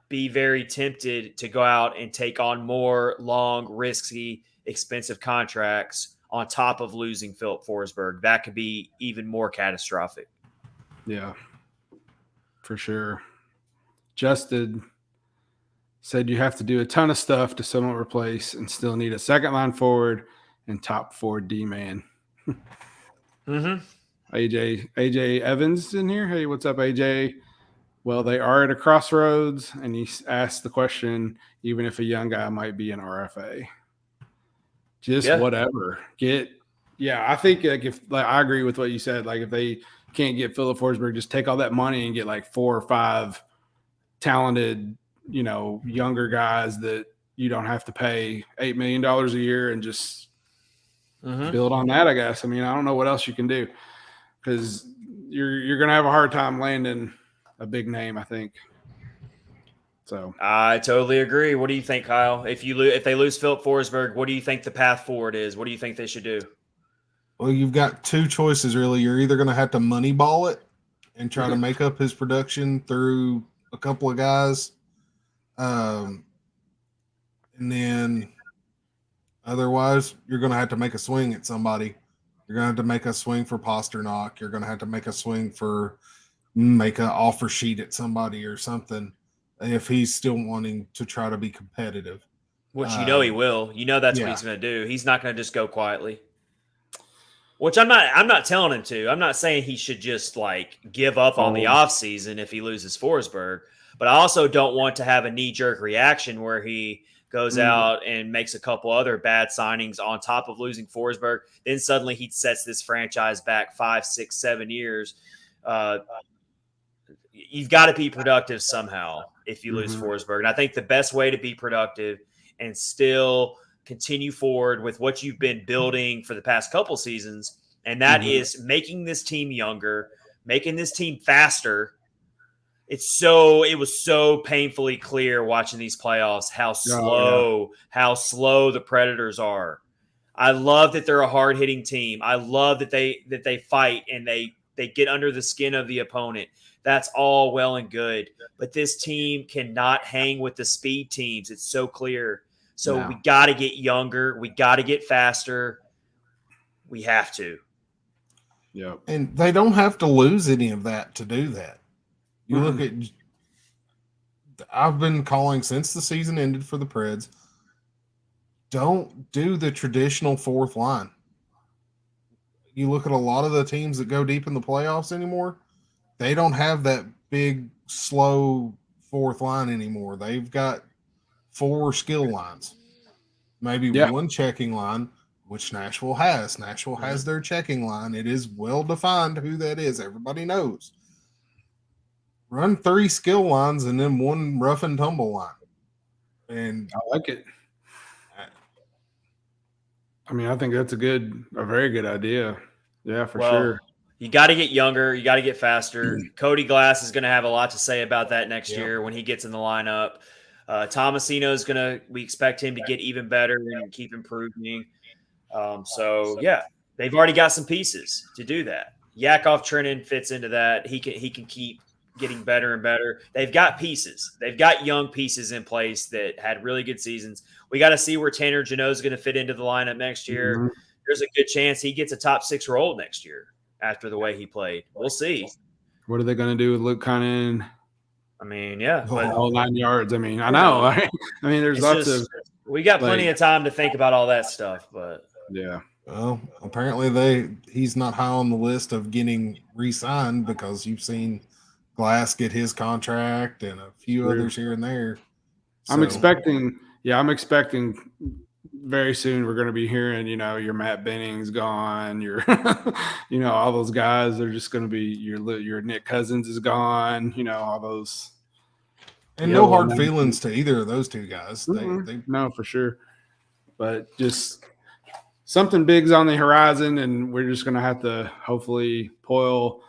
be very tempted to go out and take on more long, risky, expensive contracts on top of losing Philip Forsberg. That could be even more catastrophic. Yeah, for sure. Justin said you have to do a ton of stuff to somewhat replace and still need a second line forward and top 4 D-man. AJ Evans in here. Hey, what's up, AJ? Well, they are at a crossroads, and he asked the question, even if a young guy might be an RFA. Whatever. I think I agree with what you said. Like if they can't get Philip Forsberg, just take all that money and get like 4 or 5 talented, younger guys that you don't have to pay $8 million a year and just build on that, I guess. I mean, I don't know what else you can do because you're going to have a hard time landing a big name, I think. So I totally agree. What do you think, Kyle? If they lose Philip Forsberg, what do you think the path forward is? What do you think they should do? Well, you've got 2 choices, really. You're either going to have to moneyball it and try to make up his production through a couple of guys. And then otherwise, you're going to have to make a swing at somebody. You're going to have to make a swing for Pasternak. You're going to have to make a swing for make an offer sheet at somebody or something if he's still wanting to try to be competitive. Which he will. That's what he's going to do. He's not going to just go quietly. Which I'm not telling him to. I'm not saying he should just give up on the offseason if he loses Forsberg. But I also don't want to have a knee-jerk reaction where he goes out and makes a couple other bad signings on top of losing Forsberg. Then suddenly he sets this franchise back 5, 6, 7 years. You've got to be productive somehow if you lose Forsberg. And I think the best way to be productive and still continue forward with what you've been building for the past couple seasons, and that is making this team younger, making this team faster. It was so painfully clear watching these playoffs how slow the Predators are. I love that they're a hard-hitting team. I love that they fight and they get under the skin of the opponent. That's all well and good, but this team cannot hang with the speed teams. It's so clear. So we got to get younger. We got to get faster. We have to. Yeah. And they don't have to lose any of that to do that. You look at – I've been calling since the season ended for the Preds, don't do the traditional 4th line. You look at a lot of the teams that go deep in the playoffs anymore, they don't have that big, slow 4th line anymore. They've got 4 skill lines, maybe 1 checking line, which Nashville has. Nashville has their checking line. It is well defined who that is. Everybody knows. Run 3 skill lines and then 1 rough and tumble line. And I like it. I mean, I think that's a very good idea. Yeah, for sure. You got to get younger. You got to get faster. Cody Glass is going to have a lot to say about that next year when he gets in the lineup. Tomasino is we expect him to get even better and keep improving. They've already got some pieces to do that. Yakov Trenin fits into that. He can keep getting better and better. They've got pieces. They've got young pieces in place that had really good seasons. We got to see where Tanner Jeannot is going to fit into the lineup next year. There's a good chance he gets a top 6 role next year after the way he played. We'll see. What are they going to do with Luke Kunin? I mean, yeah. All 9 yards. I mean, I know. I mean, there's lots of – we got plenty of time to think about all that stuff, but yeah. Well, apparently he's not high on the list of getting re-signed because you've seen Glass get his contract and a few others here and there. I'm expecting very soon we're going to be hearing, your Matt Benning's gone, your, all those guys are just going to be your Nick Cousins is gone, all those. And no hard feelings to either of those two guys. They no, for sure. But just something big's on the horizon, and we're just going to have to hopefully Poyle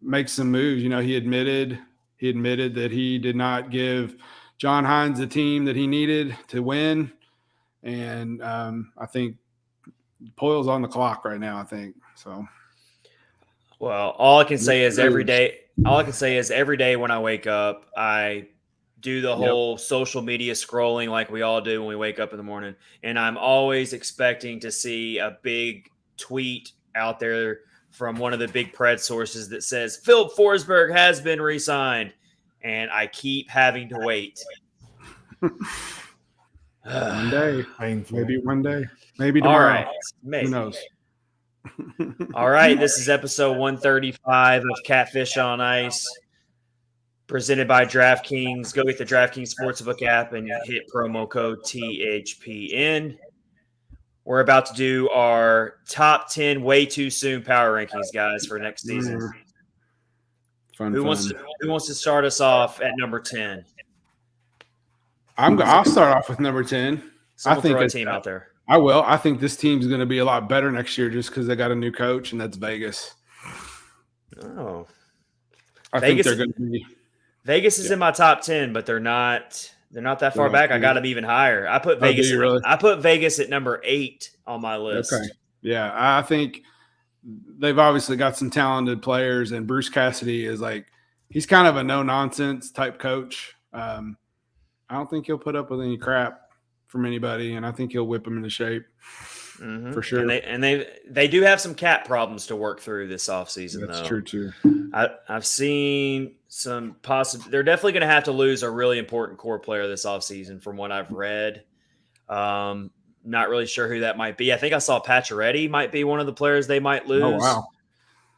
make some moves. He admitted that he did not give John Hines the team that he needed to win. And I think Poyle's on the clock right now, I think. So, well, all I can say is every day when I wake up, I do the whole social media scrolling like we all do when we wake up in the morning. And I'm always expecting to see a big tweet out there from one of the big Pred sources that says Philip Forsberg has been re-signed, and I keep having to wait. One day, maybe one day, maybe tomorrow. All right, maybe. Who knows? All right, this is episode 135 of Catfish on Ice, presented by DraftKings. Go get the DraftKings Sportsbook app and hit promo code THPN. We're about to do our top 10 way too soon power rankings, guys, for next season. Who wants to start us off at number 10? I'll start off with number 10. I think throw a team out there. I will. I think this team's going to be a lot better next year just because they got a new coach, and that's Vegas. Oh, I think they're going to be. Vegas is in my top 10, but they're not that far back. I got them even higher. I put Vegas. I put Vegas at number 8 on my list. Okay. Yeah, I think they've obviously got some talented players, and Bruce Cassidy is he's kind of a no nonsense type coach. I don't think he'll put up with any crap from anybody, and I think he'll whip them into shape for sure. And they do have some cap problems to work through this offseason. That's true too. I've seen some possible. They're definitely going to have to lose a really important core player this offseason, from what I've read. Not really sure who that might be. I think I saw Pacioretty might be one of the players they might lose. Oh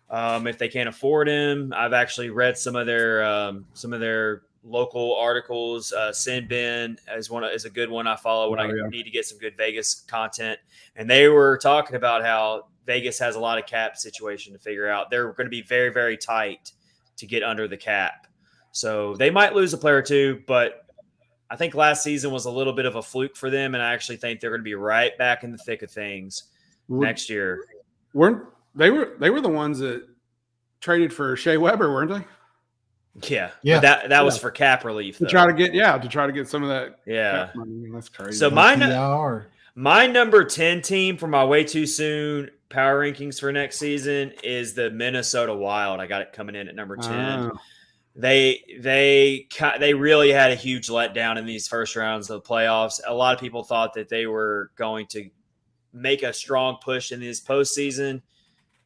wow! If they can't afford him. I've actually read some of their local articles. Sin Ben is a good one I follow when I need to get some good Vegas content. And they were talking about how Vegas has a lot of cap situation to figure out. They're going to be very, very tight to get under the cap. So they might lose a player or two, but I think last season was a little bit of a fluke for them, and I actually think they're going to be right back in the thick of things next year. They were the ones that traded for Shea Weber, weren't they? Yeah. That was for cap relief to try to get some of that. Yeah, cap money. That's crazy. So my number 10 team for my way too soon power rankings for next season is the Minnesota Wild. I got it coming in at number 10. Oh. They really had a huge letdown in these first rounds of the playoffs. A lot of people thought that they were going to make a strong push in this postseason.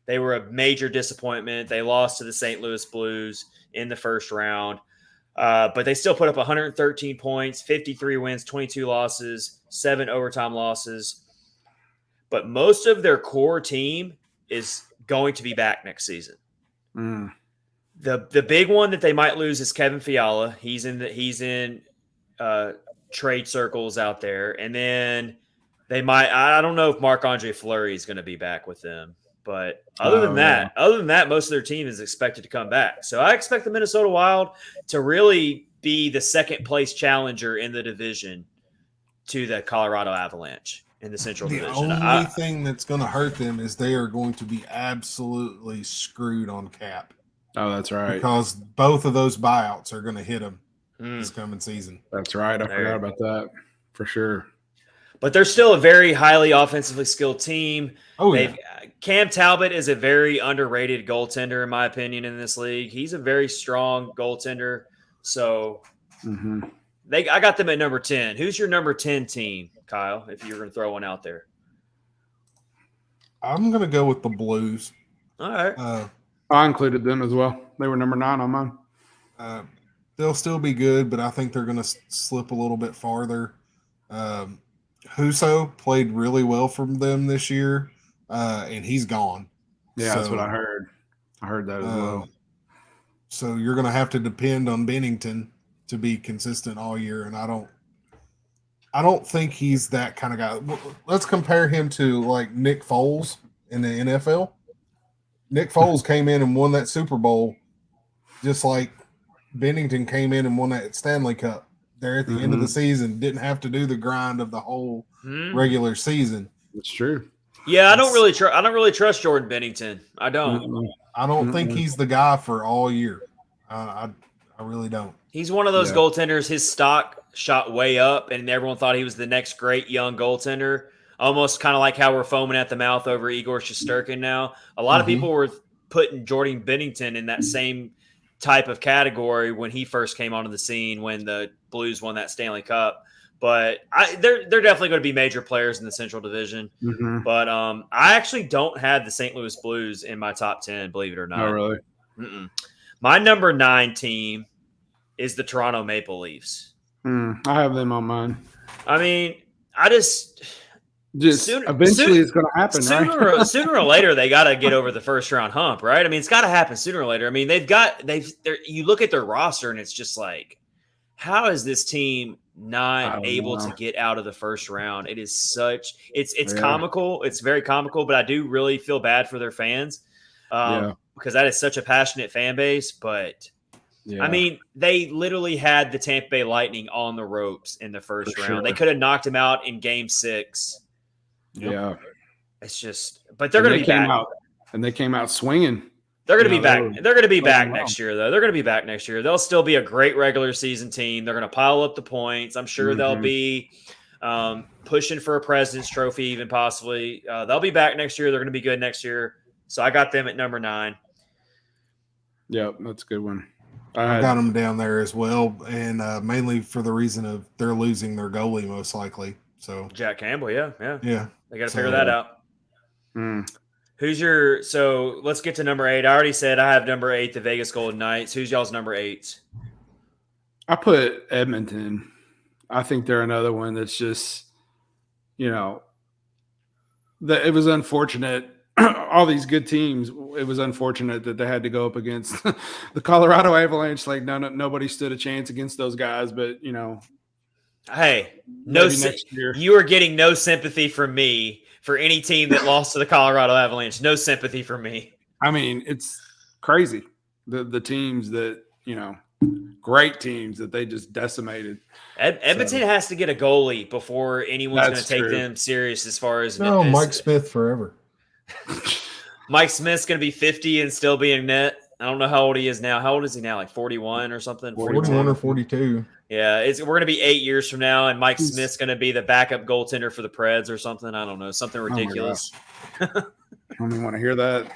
They were a major disappointment. They lost to the St. Louis Blues in the first round. But they still put up 113 points, 53 wins, 22 losses, 7 overtime losses. But most of their core team is going to be back next season. Mm. The big one that they might lose is Kevin Fiala. He's in trade circles out there. And then they might – I don't know if Marc-Andre Fleury is going to be back with them. But other than that, most of their team is expected to come back. So I expect the Minnesota Wild to really be the second place challenger in the division to the Colorado Avalanche in the Central Division. The only thing that's going to hurt them is they are going to be absolutely screwed on cap. Oh, that's right. Because both of those buyouts are going to hit them this coming season. That's right. I forgot about that for sure. But they're still a very highly offensively skilled team. Oh, yeah. Cam Talbot is a very underrated goaltender, in my opinion, in this league. He's a very strong goaltender. So I got them at number 10. Who's your number 10 team, Kyle, if you're going to throw one out there? I'm going to go with the Blues. All right. I included them as well. They were number 9 on mine. They'll still be good, but I think they're going to slip a little bit farther. Huso played really well from them this year, and he's gone. Yeah, that's what I heard. I heard that as well. So you're going to have to depend on Bennington to be consistent all year, and I don't think he's that kind of guy. Let's compare him to like Nick Foles in the NFL. Nick Foles came in and won that Super Bowl, just like Bennington came in and won that Stanley Cup. There at the end of the season, didn't have to do the grind of the whole regular season. It's true. Yeah, I don't really trust Jordan Bennington. I don't. I don't think he's the guy for all year. I really don't. He's one of those goaltenders. His stock shot way up, and everyone thought he was the next great young goaltender. Almost kind of like how we're foaming at the mouth over Igor Shesterkin now. A lot of people were putting Jordan Bennington in that same type of category when he first came onto the scene when the Blues won that Stanley Cup. But they're definitely going to be major players in the Central Division. But I actually don't have the St. Louis Blues in my top 10, believe it or not. Oh, really? My number 9 team is the Toronto Maple Leafs. I have them on mine. I mean, eventually it's going to happen, right? Sooner or later, they got to get over the first round hump, right? I mean, it's got to happen sooner or later. I mean, you look at their roster and it's just like, how is this team not able to get out of the first round? It is it's comical. It's very comical, but I do really feel bad for their fans because that is such a passionate fan base. But I mean, they literally had the Tampa Bay Lightning on the ropes in the first round. Sure. They could have knocked them out in Game 6. Yeah, it's just, but they're going to be back. And they came out swinging. They're going to be back. They're going to be back next year, though. They're going to be back next year. They'll still be a great regular season team. They're going to pile up the points. I'm sure they'll be pushing for a President's Trophy, even possibly. They'll be back next year. They're going to be good next year. So I got them at number 9. Yeah, that's a good one. I got them down there as well, and mainly for the reason of they're losing their goalie most likely. So Jack Campbell, yeah. They got to figure that out. So let's get to number 8. I already said I have number 8, the Vegas Golden Knights. Who's y'all's number 8? I put Edmonton. I think they're another one that's just, it was unfortunate. All these good teams, it was unfortunate that they had to go up against the Colorado Avalanche. Like nobody stood a chance against those guys, but hey, you are getting no sympathy from me for any team that lost to the Colorado Avalanche. No sympathy from me. I mean, it's crazy. The teams that, great teams that they just decimated. Edmonton has to get a goalie before anyone's going to take them serious as far as Mike Smith forever. Mike Smith's going to be 50 and still be in net. I don't know how old he is now. How old is he now? Like 41 or something? 41 or 42. Yeah, we're going to be 8 years from now, and Mike Smith's going to be the backup goaltender for the Preds or something. I don't know. Something ridiculous. I don't even want to hear that.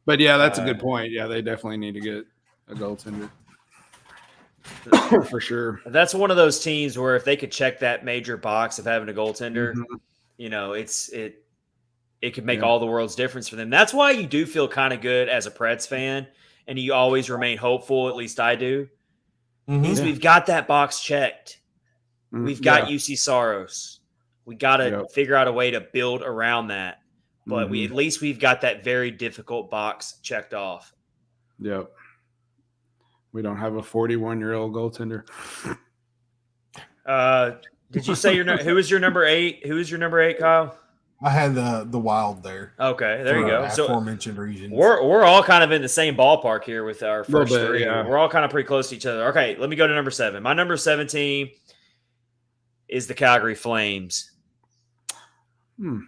But, yeah, that's a good point. Yeah, they definitely need to get a goaltender. For sure. That's one of those teams where if they could check that major box of having a goaltender, it could make all the world's difference for them. That's why you do feel kind of good as a Preds fan, and you always remain hopeful, at least I do, is we've got that box checked. We've got UC Saros. We got to figure out a way to build around that. But at least we've got that very difficult box checked off. Yep. We don't have a 41-year-old goaltender. Did you say who was your number 8? Who is your number 8, Kyle? I had the Wild there. Okay, there you go. So aforementioned regions. We're all kind of in the same ballpark here with our first 3. Yeah. We're all kind of pretty close to each other. Okay, let me go to number 7. My number 7 team is the Calgary Flames.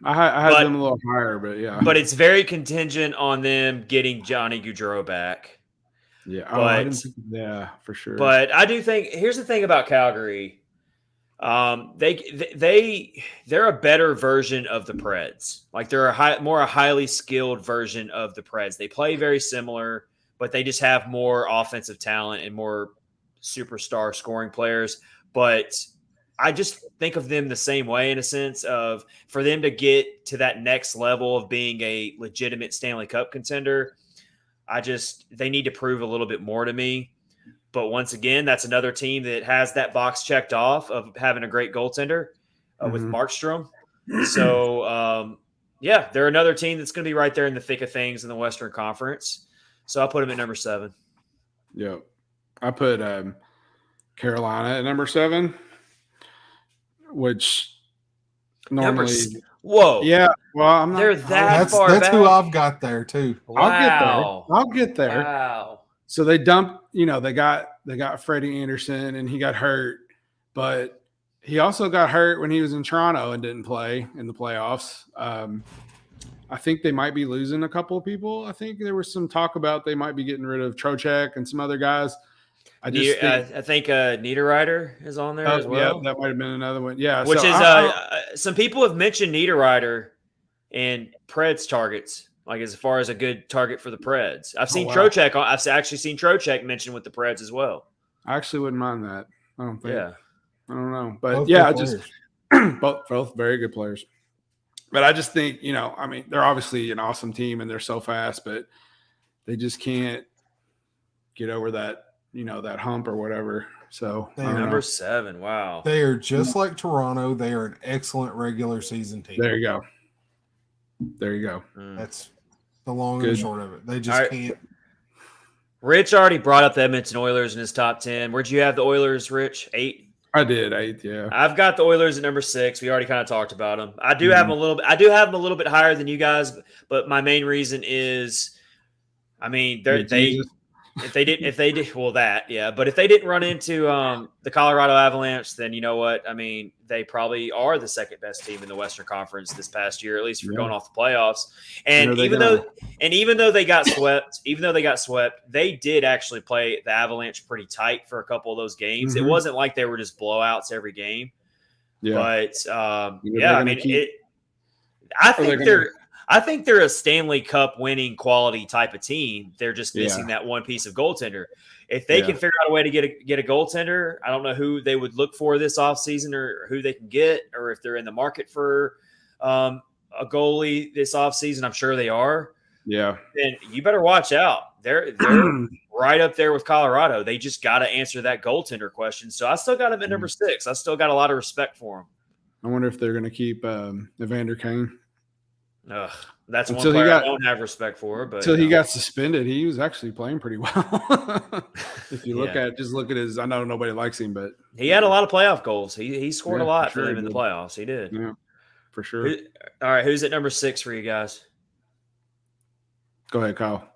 I had them a little higher, but yeah. But it's very contingent on them getting Johnny Gaudreau back. Yeah, for sure. But I do think here's the thing about Calgary. They're a better version of the Preds. Like they're a highly skilled version of the Preds. They play very similar, but they just have more offensive talent and more superstar scoring players. But I just think of them the same way in a sense of for them to get to that next level of being a legitimate Stanley Cup contender, they need to prove a little bit more to me. But once again, that's another team that has that box checked off of having a great goaltender. with Markstrom. So, they're another team that's going to be right there in the thick of things in the Western Conference. So I'll put them at number 7. Yeah. I put Carolina at number 7, which normally whoa. Yeah. Well, I'm not. They're that far That's back. who I've got there too. Wow. I'll get there. Wow. So they dumped, they got Freddie Anderson and he got hurt, but he also got hurt when he was in Toronto and didn't play in the playoffs. I think they might be losing a couple of people. I think there was some talk about they might be getting rid of Trocheck and some other guys. I think Niederreiter is on there as well. Yeah, that might have been another one. Yeah, which some people have mentioned Niederreiter and Preds targets, like as far as a good target for the Preds. I've seen Trocheck. I've actually seen Trocheck mentioned with the Preds as well. I actually wouldn't mind that. I don't think. Yeah, I don't know, but both both very good players. But I just think, they're obviously an awesome team and they're so fast, but they just can't get over that, that hump or whatever. So number 7. Wow. They are just like Toronto. They are an excellent regular season team. There you go. That's the long and short of it. They just can't. Rich already brought up the Edmonton Oilers in his top 10. Where'd you have the Oilers, Rich? 8? I did 8, yeah. I've got the Oilers at number 6. We already kind of talked about them. I do have them a little bit. I do have them a little bit higher than you guys, but my main reason is, But if they didn't run into the Colorado Avalanche, then you know what? They probably are the second best team in the Western Conference this past year, at least if you're going off the playoffs. And even though they got swept, they did actually play the Avalanche pretty tight for a couple of those games. It wasn't like they were just blowouts every game. Yeah. But I think they're a Stanley Cup winning quality type of team. They're just missing that one piece of goaltender. If they can figure out a way to get a goaltender, I don't know who they would look for this offseason or who they can get, or if they're in the market for a goalie this offseason. I'm sure they are. Yeah. Then you better watch out. They're right up there with Colorado. They just got to answer that goaltender question. So I still got them at number 6. I still got a lot of respect for them. I wonder if they're going to keep Evander Kane. That's one player I don't have respect for. But until he got suspended, he was actually playing pretty well. If you look at his, I know nobody likes him, but he had a lot of playoff goals. He scored a lot for them in the playoffs. He did. Yeah, for sure. All right, who's at number 6 for you guys? Go ahead, Kyle.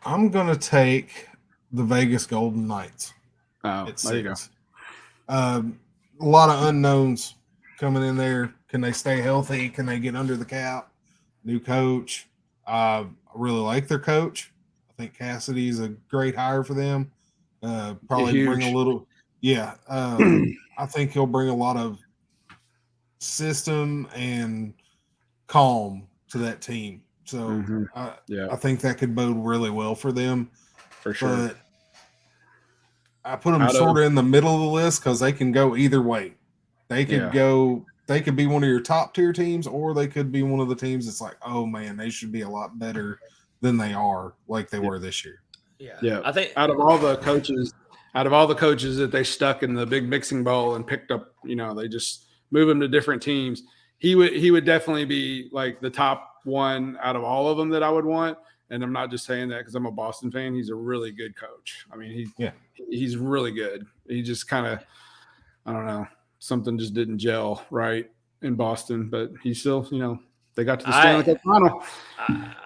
I'm gonna take the Vegas Golden Knights. Oh, there you go. A lot of unknowns coming in there. Can they stay healthy? Can they get under the cap? New coach. I really like their coach. I think Cassidy's a great hire for them. Probably bring a little. Yeah. I think he'll bring a lot of system and calm to that team. So I think that could bode really well for them. For sure. But I put them sort of in the middle of the list because they can go either way. They could go. They could be one of your top tier teams, or they could be one of the teams that's like, oh man, they should be a lot better than they are, like they were this year. Yeah. I think out of all the coaches that they stuck in the big mixing bowl and picked up, they just move them to different teams. He would definitely be like the top one out of all of them that I would want. And I'm not just saying that because I'm a Boston fan. He's a really good coach. He's really good. He just kind of, I don't know. Something just didn't gel right in Boston, but he still, they got to the Stanley Cup final.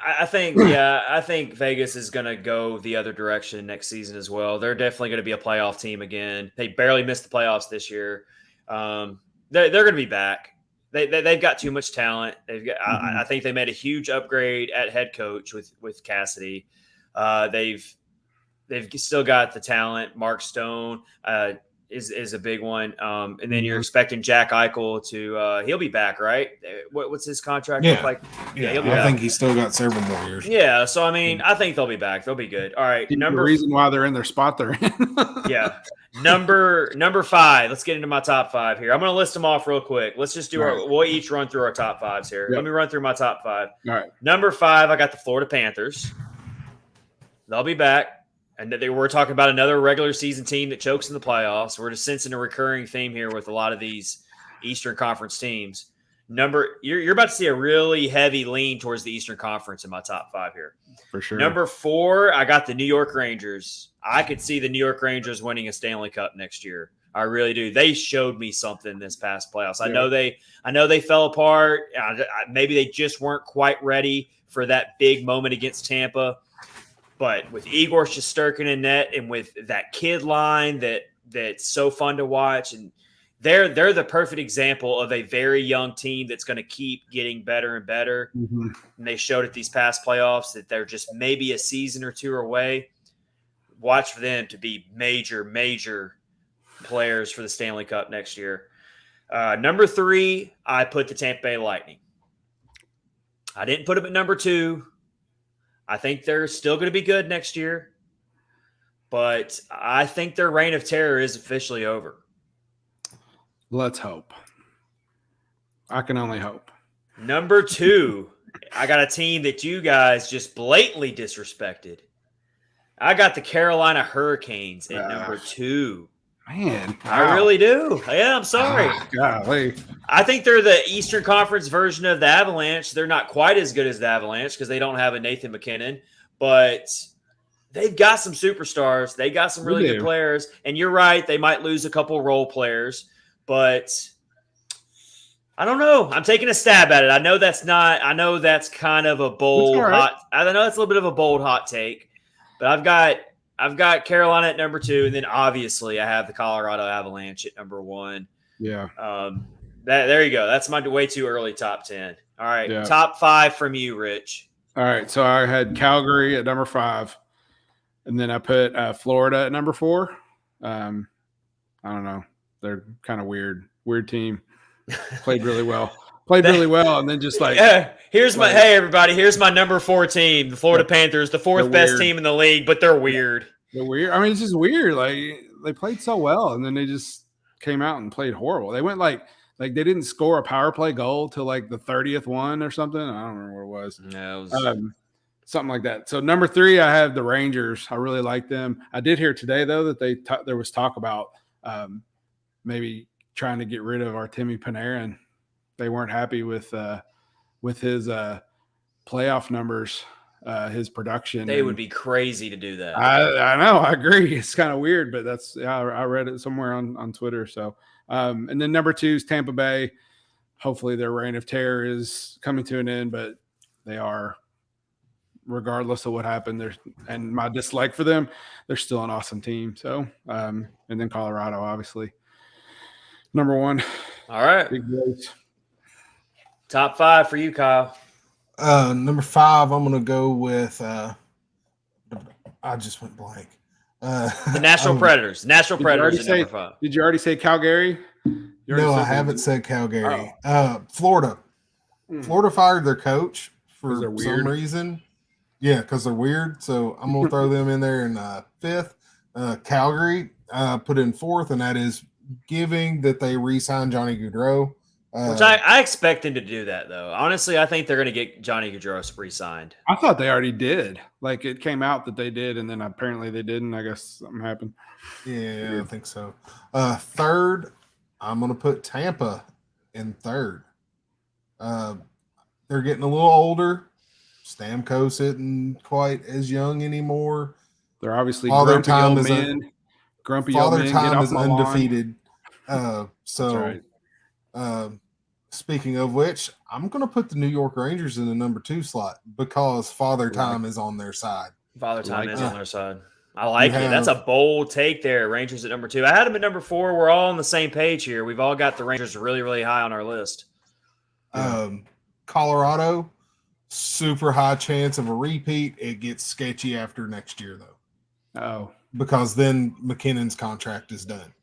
I think Vegas is going to go the other direction next season as well. They're definitely going to be a playoff team again. They barely missed the playoffs this year. They're going to be back. They've got too much talent. They've got. I think they made a huge upgrade at head coach with Cassidy. They've still got the talent. Mark Stone. Is a big one. And then you're expecting Jack Eichel to he'll be back, right? What's his contract look like? Yeah, he'll be back. I think he's still got several more years. Yeah, so I think they'll be back. They'll be good. All right. The reason why they're in their spot they're in. Yeah. Number 5. Let's get into my top 5 here. I'm gonna list them off real quick. Let's just do we'll each run through our top 5s here. Yep. Let me run through my top 5. All right. Number 5, I got the Florida Panthers. They'll be back. And they were talking about another regular season team that chokes in the playoffs. We're just sensing a recurring theme here with a lot of these Eastern Conference teams. You're about to see a really heavy lean towards the Eastern Conference in my top 5 here. For sure. Number 4, I got the New York Rangers. I could see the New York Rangers winning a Stanley Cup next year. I really do. They showed me something this past playoffs. I know they fell apart. Maybe they just weren't quite ready for that big moment against Tampa. But with Igor Shesterkin in net and with that kid line that's so fun to watch, and they're the perfect example of a very young team that's going to keep getting better and better. Mm-hmm. And they showed at these past playoffs that they're just maybe a season or 2 away. Watch for them to be major, major players for the Stanley Cup next year. Number 3, I put the Tampa Bay Lightning. I didn't put them at number 2. I think they're still going to be good next year, but I think their reign of terror is officially over. Let's hope. I can only hope. Number 2, I got a team that you guys just blatantly disrespected. I got the Carolina Hurricanes at number 2. Man, I really do. Yeah, I'm sorry. Golly. I think they're the Eastern Conference version of the Avalanche. They're not quite as good as the Avalanche because they don't have a Nathan McKinnon, but they've got some superstars. They got some really good players. And you're right, they might lose a couple role players, but I don't know. I'm taking a stab at it. I know that's kind of a bold I know that's a little bit of a bold hot take, but I've got Carolina at number 2, and then obviously I have the Colorado Avalanche at number 1. Yeah. There you go. That's my way too early top 10. All right, top 5 from you, Rich. All right, so I had Calgary at number 5, and then I put Florida at number 4. I don't know. They're kind of weird team. Played really well. And then just like hey everybody, here's my number 4 team, the Florida Panthers, the 4th best team in the league, but they're weird. They're weird. I mean, it's just weird. Like they played so well, and then they just came out and played horrible. They went like they didn't score a power play goal till like the 30th one or something. I don't remember what it was. No, it was something like that. So number 3, I have the Rangers. I really like them. I did hear today though that there was talk about maybe trying to get rid of Artemi Panarin. They weren't happy with his playoff numbers, his production. They would be crazy to do that. I know. I agree. It's kind of weird, but I read it somewhere on Twitter. So, and then number 2 is Tampa Bay. Hopefully their reign of terror is coming to an end, but they are, regardless of what happened, and my dislike for them, they're still an awesome team. So, and then Colorado, obviously, number 1. All right. Big boys. Top 5 for you, Kyle. Number 5, I'm going to go with I just went blank. The Nashville Predators. Nashville Predators at number 5. Did you already say Calgary? No, I haven't said Calgary. Florida. Florida fired their coach for some reason. Yeah, because they're weird. So I'm going to throw them in there in 5th. Calgary put in 4th, and that is giving that they re-signed Johnny Gaudreau. Which I expect them to do that, though. Honestly, I think they're going to get Johnny Gaudreau re-signed. I thought they already did. Like, it came out that they did, and then apparently they didn't. I guess something happened. Yeah, I think so. 3rd, I'm going to put Tampa in 3rd. They're getting a little older. Stamkos isn't quite as young anymore. They're obviously Father grumpy old men. Grumpy old men. Father Time is undefeated. So speaking of which, I'm going to put the New York Rangers in the number 2 slot because Father Time is on their side. Father Time is on their side. I like it. That's a bold take there. Rangers at number 2. I had them at number 4. We're all on the same page here. We've all got the Rangers really, really high on our list. Colorado, super high chance of a repeat. It gets sketchy after next year, though. Oh. Because then McKinnon's contract is done.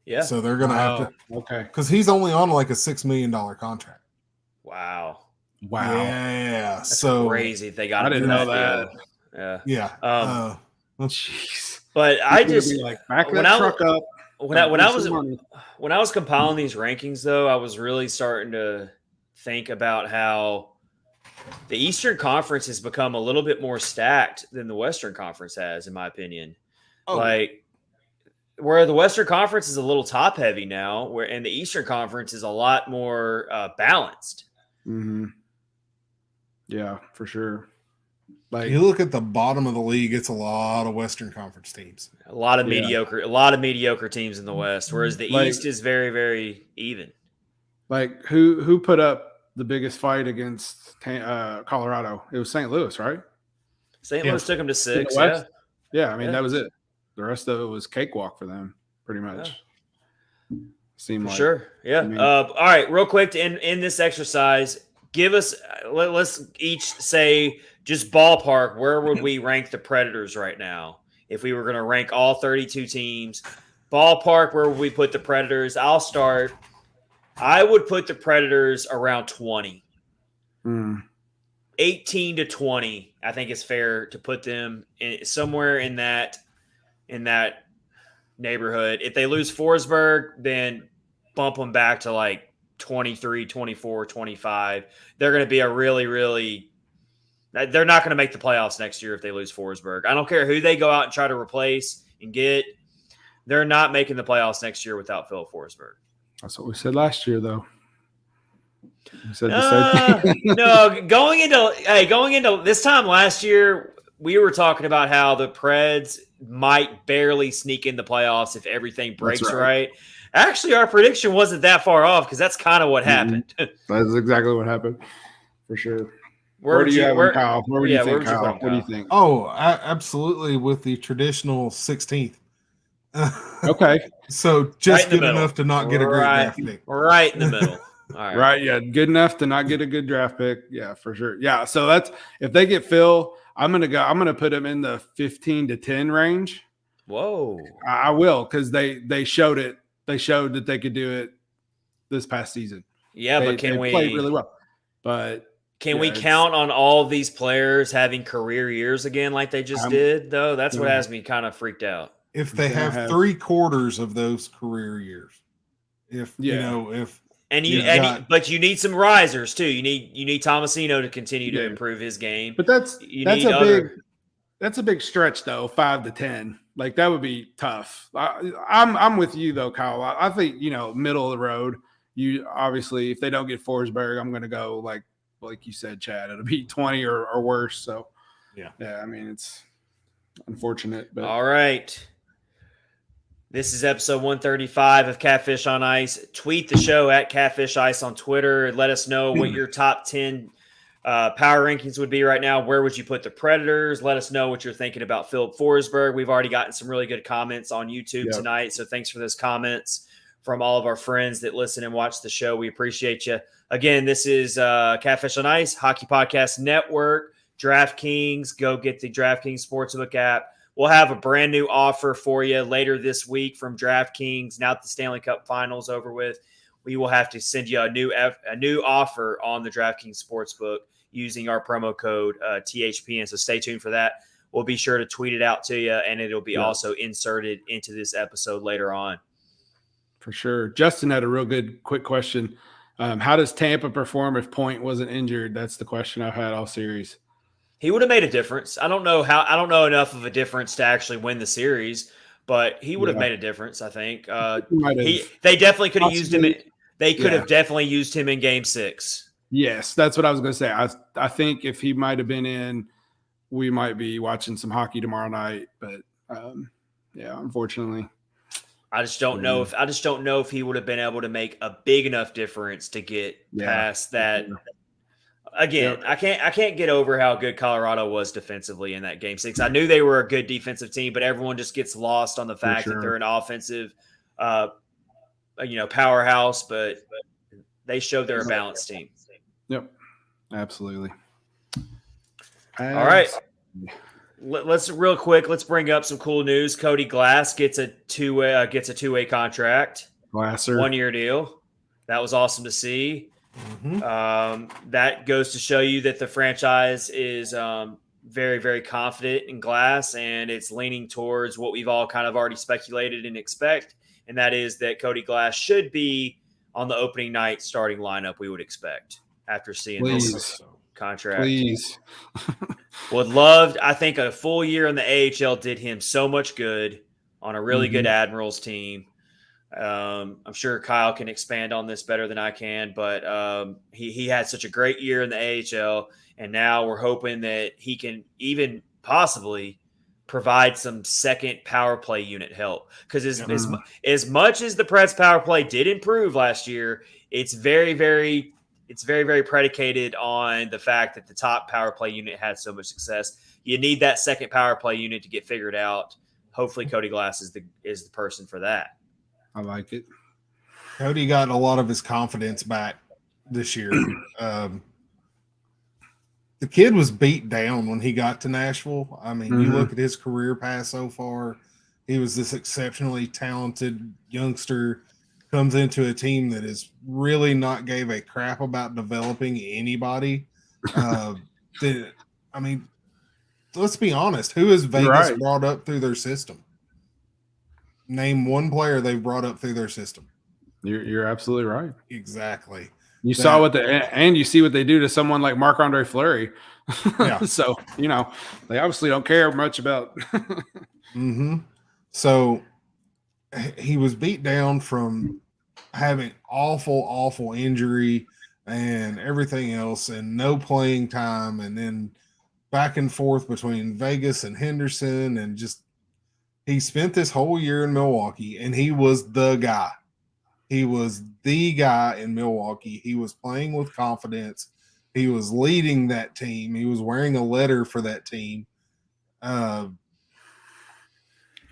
Yeah. So they're going to have to. Okay. Because he's only on like a $6 million contract. Wow. Yeah. That's crazy. They got. I didn't know that. Deal. Yeah. Jeez. But I just back that truck up. When I was compiling these rankings, though, I was really starting to think about how the Eastern Conference has become a little bit more stacked than the Western Conference has, in my opinion. Like where the Western Conference is a little top heavy now, and the Eastern Conference is a lot more balanced. Mm-hmm. Yeah, for sure. Like you look at the bottom of the league, it's a lot of Western Conference teams. A lot of mediocre teams in the West, whereas the East is very, very even. Like who put up the biggest fight against Colorado? It was St. Louis, right? St. Louis took them to 6. Yeah. I mean, that was it. The rest of it was cakewalk for them, pretty much. Yeah. Seemed like sure. Yeah. I mean, all right, real quick to end this exercise, give us let's each say just ballpark, where would we rank the Predators right now if we were going to rank all 32 teams? Ballpark, where would we put the Predators? I'll start. I would put the Predators around 20. 18 to 20, I think it's fair to put them somewhere in that neighborhood. If they lose Forsberg, then bump them back to like 23, 24, 25. They're going to be a really, really – they're not going to make the playoffs next year if they lose Forsberg. I don't care who they go out and try to replace and get. They're not making the playoffs next year without Phil Forsberg. That's what we said last year, though. We said the same thing. No, going into this time last year, we were talking about how the Preds might barely sneak in the playoffs if everything breaks right. Actually, our prediction wasn't that far off because that's kind of what happened. That's exactly what happened, for sure. Where do you have him, Kyle? Where do you think, Kyle? What do you think? Oh, absolutely, with the traditional 16th. Okay. So just good enough to not get a great draft pick. Right in the middle. All right. Right. Yeah. Good enough to not get a good draft pick. Yeah, for sure. Yeah. So that's if they get Phil, I'm gonna put him in the 15 to 10 range. Whoa. I will, because they showed it. They showed that they could do it this past season. Yeah, but they played really well. But can we count on all of these players having career years again like they just did, though? That's what has me kind of freaked out. If they have 3/4 of those career years, but you need some risers too. You need Tomasino to continue to improve his game. But that's a big stretch though. 5 to 10, like that would be tough. I'm with you though, Kyle. I think middle of the road. You obviously, if they don't get Forsberg, I'm going to go like you said, Chad. It'll be 20 or worse. So yeah. I mean, it's unfortunate, but all right. This is episode 135 of Catfish on Ice. Tweet the show at Catfish Ice on Twitter. Let us know what your top 10 power rankings would be right now. Where would you put the Predators? Let us know what you're thinking about Philip Forsberg. We've already gotten some really good comments on YouTube tonight, so thanks for those comments from all of our friends that listen and watch the show. We appreciate you. Again, this is Catfish on Ice, Hockey Podcast Network, DraftKings. Go get the DraftKings Sportsbook app. We'll have a brand new offer for you later this week from DraftKings. Now that the Stanley Cup Finals over with, we will have to send you a new offer on the DraftKings Sportsbook using our promo code THPN. So stay tuned for that. We'll be sure to tweet it out to you, and it'll be also inserted into this episode later on. For sure. Justin had a real good quick question. How does Tampa perform if Point wasn't injured? That's the question I've had all series. He would have made a difference. I don't know enough of a difference to actually win the series, but he would have made a difference, I think. They definitely could have used him. They could have definitely used him in Game 6. Yes, that's what I was going to say. I think if he might have been in, we might be watching some hockey tomorrow night. But unfortunately, I just don't know if he would have been able to make a big enough difference to get past that. Again, I can't get over how good Colorado was defensively in that Game 6. I knew they were a good defensive team, but everyone just gets lost on the fact that they're an offensive, powerhouse. But they showed they're a balanced team. Yep, absolutely. All right, let's bring up some cool news. Cody Glass gets a two-way contract, Glasser 1-year deal. That was awesome to see. Mm-hmm. That goes to show you that the franchise is very, very confident in Glass, and it's leaning towards what we've all kind of already speculated and expect, and that is that Cody Glass should be on the opening night starting lineup we would expect after seeing this contract. Please. I think a full year in the AHL did him so much good. on a really good Admirals team. I'm sure Kyle can expand on this better than I can, but he had such a great year in the AHL, and now we're hoping that he can even possibly provide some second power play unit help. Because as much as the Preds power play did improve last year, it's very, very predicated on the fact that the top power play unit had so much success. You need that second power play unit to get figured out. Hopefully, Cody Glass is the person for that. I like it. Cody got a lot of his confidence back this year. The kid was beat down when he got to Nashville. I mean, you look at his career path so far, he was this exceptionally talented youngster, comes into a team that is really not gave a crap about developing anybody. I mean, let's be honest. Who has Vegas brought up through their system? Name one player they've brought up through their system. You're absolutely right. Exactly. You saw and you see what they do to someone like Marc-Andre Fleury. Yeah. So, they obviously don't care much about. So he was beat down from having awful injury and everything else and no playing time. And then back and forth between Vegas and Henderson, and just, he spent this whole year in Milwaukee, and he was the guy. He was the guy in Milwaukee. He was playing with confidence. He was leading that team. He was wearing a letter for that team. I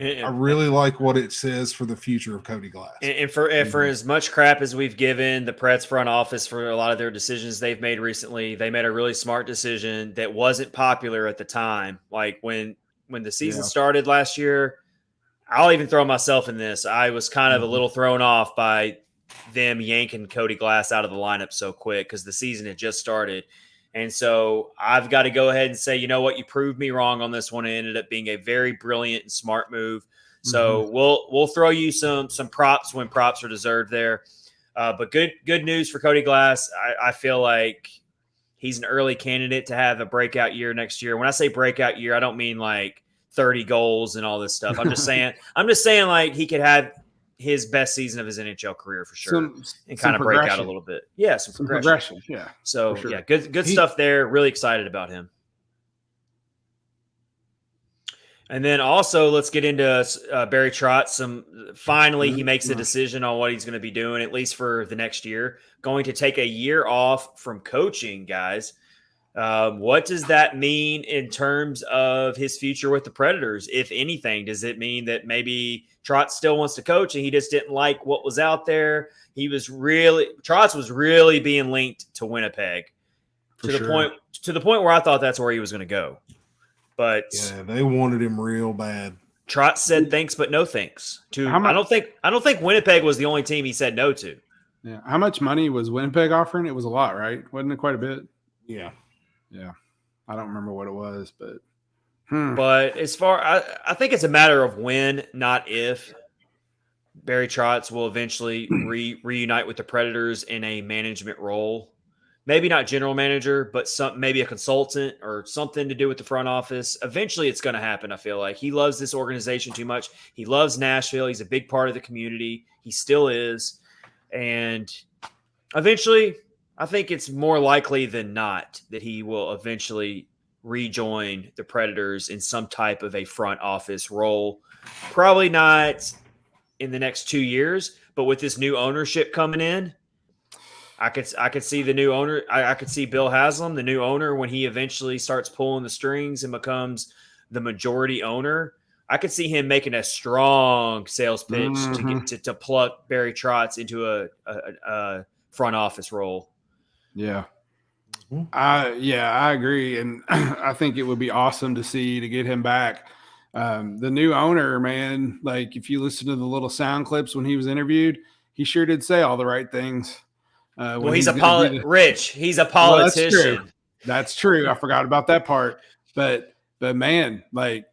really like what it says for the future of Cody Glass. And for as much crap as we've given the Preds front office for a lot of their decisions they've made recently, they made a really smart decision that wasn't popular at the time. Like when the season started last year, I'll even throw myself in this. I was kind of a little thrown off by them yanking Cody Glass out of the lineup so quick because the season had just started. And so I've got to go ahead and say, you know what? You proved me wrong on this one. It ended up being a very brilliant and smart move. So we'll throw you some props when props are deserved there. But good news for Cody Glass. I feel like he's an early candidate to have a breakout year next year. When I say breakout year, I don't mean like 30 goals and all this stuff. I'm just saying like he could have his best season of his NHL career for sure, and kind of break out a little bit. Yeah, some progression. Yeah. So sure. Good stuff there. Really excited about him. And then also let's get into Barry Trott. Finally, he makes a decision on what he's going to be doing, at least for the next year. Going to take a year off from coaching, guys. What does that mean in terms of his future with the Predators, if anything? Does it mean that maybe Trott still wants to coach and he just didn't like what was out there? Trotz was really being linked to Winnipeg to the point where I thought that's where he was going to go. But yeah, they wanted him real bad. Trott said thanks, but no thanks. I don't think Winnipeg was the only team he said no to. Yeah. How much money was Winnipeg offering? It was a lot, right? Wasn't it quite a bit? Yeah. Yeah. I don't remember what it was, but But as far I think it's a matter of when, not if, Barry Trotz will eventually reunite with the Predators in a management role. Maybe not general manager, but maybe a consultant or something to do with the front office. Eventually it's going to happen, I feel like. He loves this organization too much. He loves Nashville. He's a big part of the community. He still is. And eventually, I think it's more likely than not that he will eventually rejoin the Predators in some type of a front office role. Probably not in the next 2 years, but with this new ownership coming in, I could see the new owner. I could see Bill Haslam, the new owner, when he eventually starts pulling the strings and becomes the majority owner. I could see him making a strong sales pitch to pluck Barry Trotz into a front office role. Yeah. I agree. And I think it would be awesome to get him back. The new owner, man, like if you listen to the little sound clips when he was interviewed, he sure did say all the right things. He's a politician. Well, that's true. I forgot about that part. But man, like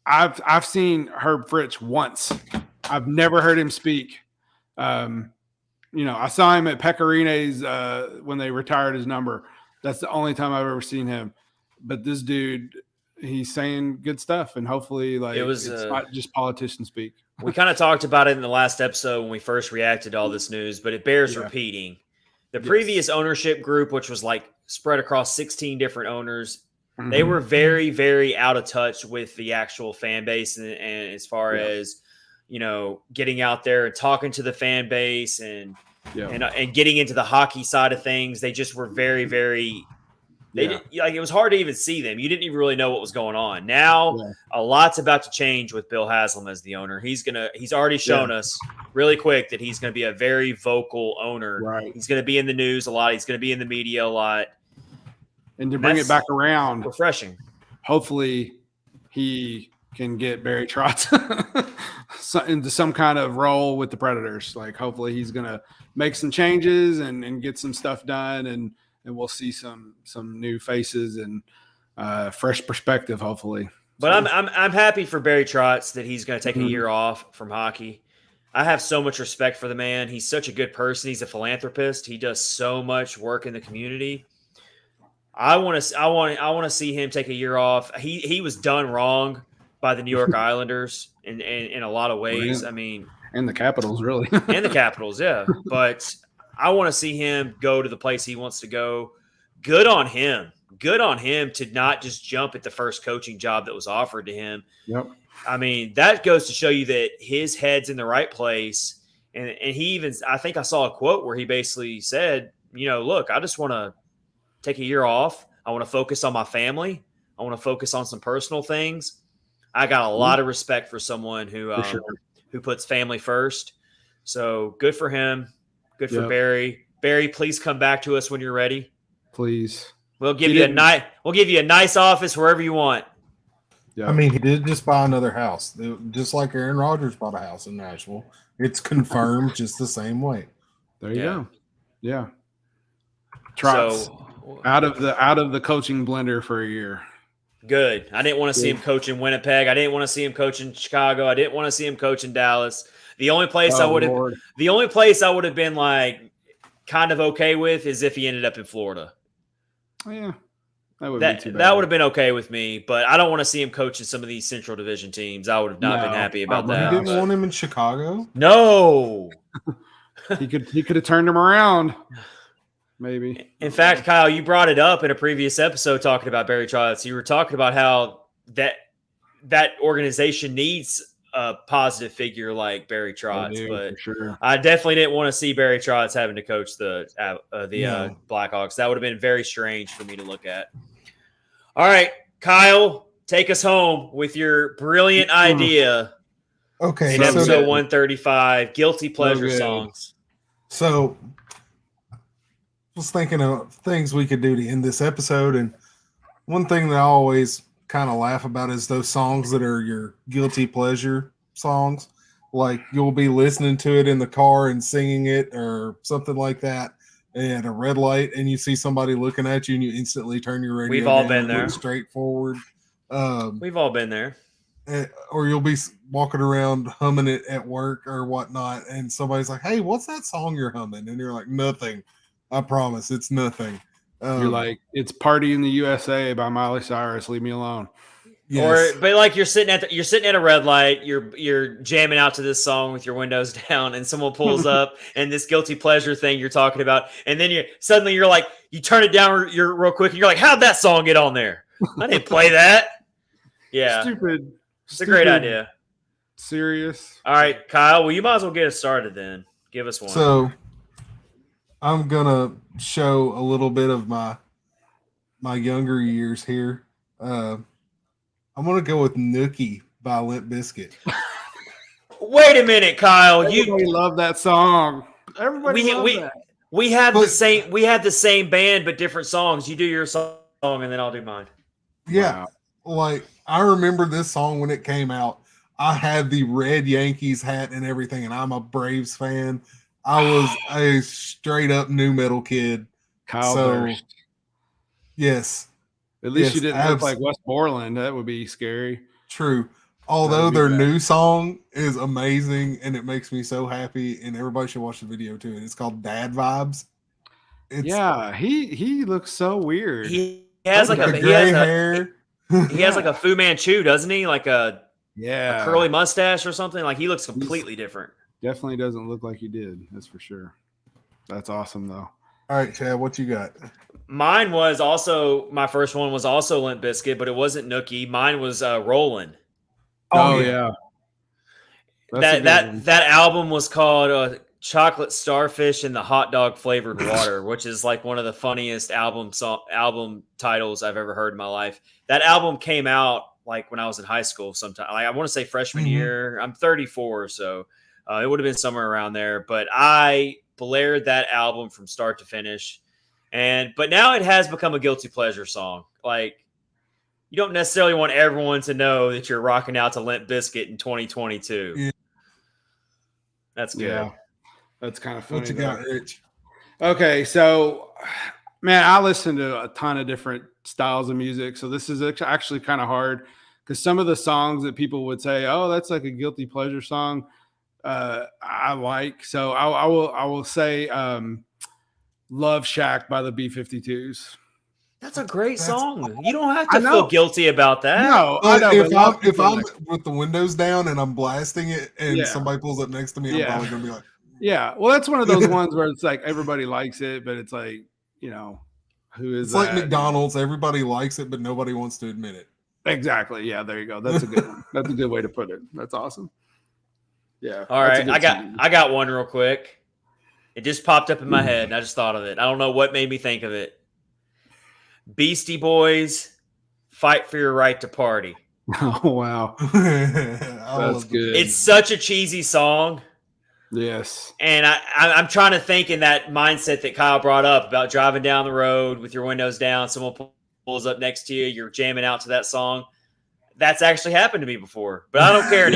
I've seen Herb Fritz once. I've never heard him speak. I saw him at Pecorine's when they retired his number. That's the only time I've ever seen him. But this dude, he's saying good stuff, and hopefully, like, it's not just politician speak. We kind of talked about it in the last episode when we first reacted to all this news, but it bears repeating. The previous ownership group, which was like spread across 16 different owners, they were very, very out of touch with the actual fan base, and as far as, you know, getting out there and talking to the fan base and getting into the hockey side of things. They just were very, very. It was hard to even see them. You didn't even really know what was going on. Now, a lot's about to change with Bill Haslam as the owner. He's already shown us really quick that he's going to be a very vocal owner. Right. He's going to be in the news a lot. He's going to be in the media a lot. And to bring it back around, refreshing. Hopefully, he can get Barry Trott into some kind of role with the Predators. Like, hopefully, he's going to make some changes and get some stuff done, and we'll see some new faces and fresh perspective, hopefully. But I'm happy for Barry Trotz that he's going to take a year off from hockey. I have so much respect for the man. He's such a good person. He's a philanthropist. He does so much work in the community. I want to see him take a year off. He was done wrong by the New York Islanders in a lot of ways. I mean, and the Capitals, really. And the Capitals, yeah. But I want to see him go to the place he wants to go. Good on him. Good on him to not just jump at the first coaching job that was offered to him. Yep. I mean, that goes to show you that his head's in the right place. And he even – I think I saw a quote where he basically said, you know, look, I just want to take a year off. I want to focus on my family. I want to focus on some personal things. I got a lot of respect for someone who puts family first. So good for him. Good for Barry. Barry, please come back to us when you're ready. Please. We'll give you a nice office wherever you want. Yeah. I mean, he did just buy another house, just like Aaron Rodgers bought a house in Nashville. It's confirmed just the same way. There you go. Yeah. Trotz out of the coaching blender for a year. Good. I didn't want to see him coach in Winnipeg. I didn't want to see him coach in Chicago. I didn't want to see him coach in Dallas. The only place I would have been like kind of okay with is if he ended up in Florida. Oh, yeah. That would have been okay with me, but I don't want to see him coach in some of these Central Division teams. I would have not been happy about that. You didn't want him in Chicago? No. He could have turned him around. Maybe. In fact, Kyle, you brought it up in a previous episode talking about Barry Trotz. You were talking about how that organization needs a positive figure like Barry Trotz, but sure. I definitely didn't want to see Barry Trotz having to coach the Blackhawks. That would have been very strange for me to look at. All right, Kyle, take us home with your brilliant idea. Okay, in episode 135, guilty pleasure songs. So, I was thinking of things we could do to end this episode, and one thing that I always kind of laugh about is those songs that are your guilty pleasure songs. Like, you'll be listening to it in the car and singing it or something like that at a red light, and you see somebody looking at you and you instantly turn your radio We've all down been and there. look straight forward. We've all been there. Or you'll be walking around humming it at work or whatnot, and somebody's like, hey, what's that song you're humming? And you're like, nothing. I promise, it's nothing. You're like, it's "Party in the USA" by Miley Cyrus. Leave me alone. Yes. But like you're sitting at a red light, you're jamming out to this song with your windows down, and someone pulls up and this guilty pleasure thing you're talking about, and then you're like, you turn it down real quick, and you're like, how'd that song get on there? I didn't play that. Yeah, Stupid. It's a great idea. Serious. All right, Kyle. Well, you might as well get us started then. Give us one. So, I'm gonna show a little bit of my younger years here. I'm gonna go with "Nookie" by Limp Bizkit. Wait a minute, Kyle. Everybody love that song. Everybody love that. We have the same band but different songs. You do your song and then I'll do mine. Yeah, wow. Like I remember this song when it came out. I had the red Yankees hat and everything, and I'm a Braves fan. I was a straight up new metal kid. Kyle Durst. Yes. At least you didn't look like West Borland. That would be scary. True. Although their new song is amazing and it makes me so happy, and everybody should watch the video too. It's called Dad Vibes. He looks so weird. He has like a gray hair. He has like a Fu Manchu, doesn't he? Like a curly mustache or something. Like he looks completely different. Definitely doesn't look like he did. That's for sure. That's awesome though. All right, Chad, what you got? Mine was also my first one was also Limp Bizkit, but it wasn't Nookie. Mine was Rollin'. Oh yeah. That album was called Chocolate Starfish and the Hot Dog Flavored Water, which is like one of the funniest album titles I've ever heard in my life. That album came out like when I was in high school sometime. Like, I want to say freshman year. I'm 34, so it would have been somewhere around there. But I blared that album from start to finish. But now it has become a guilty pleasure song. Like, you don't necessarily want everyone to know that you're rocking out to Limp Bizkit in 2022. Yeah. That's good. Yeah. That's kind of funny. What you got, Rich? Okay, so man, I listen to a ton of different styles of music, so this is actually kind of hard because some of the songs that people would say, "Oh, that's like a guilty pleasure song," I like. So I will say, "Love Shack" by the B-52s. That's a great song. You don't have to feel guilty about that. No, if I'm with the windows down and I'm blasting it, and somebody pulls up next to me, I'm probably gonna be like. Yeah, well, that's one of those ones where it's like everybody likes it, but it's like, who is it's like McDonald's. Everybody likes it, but nobody wants to admit it. Exactly. Yeah, there you go. That's a good one. That's a good way to put it. That's awesome. Yeah. All right, I got one real quick. It just popped up in my head, and I just thought of it. I don't know what made me think of it. Beastie Boys, "Fight for Your Right to Party." Oh wow, that's good. It's such a cheesy song. Yes. And I'm trying to think in that mindset that Kyle brought up about driving down the road with your windows down. Someone pulls up next to you. You're jamming out to that song. That's actually happened to me before, but I don't care.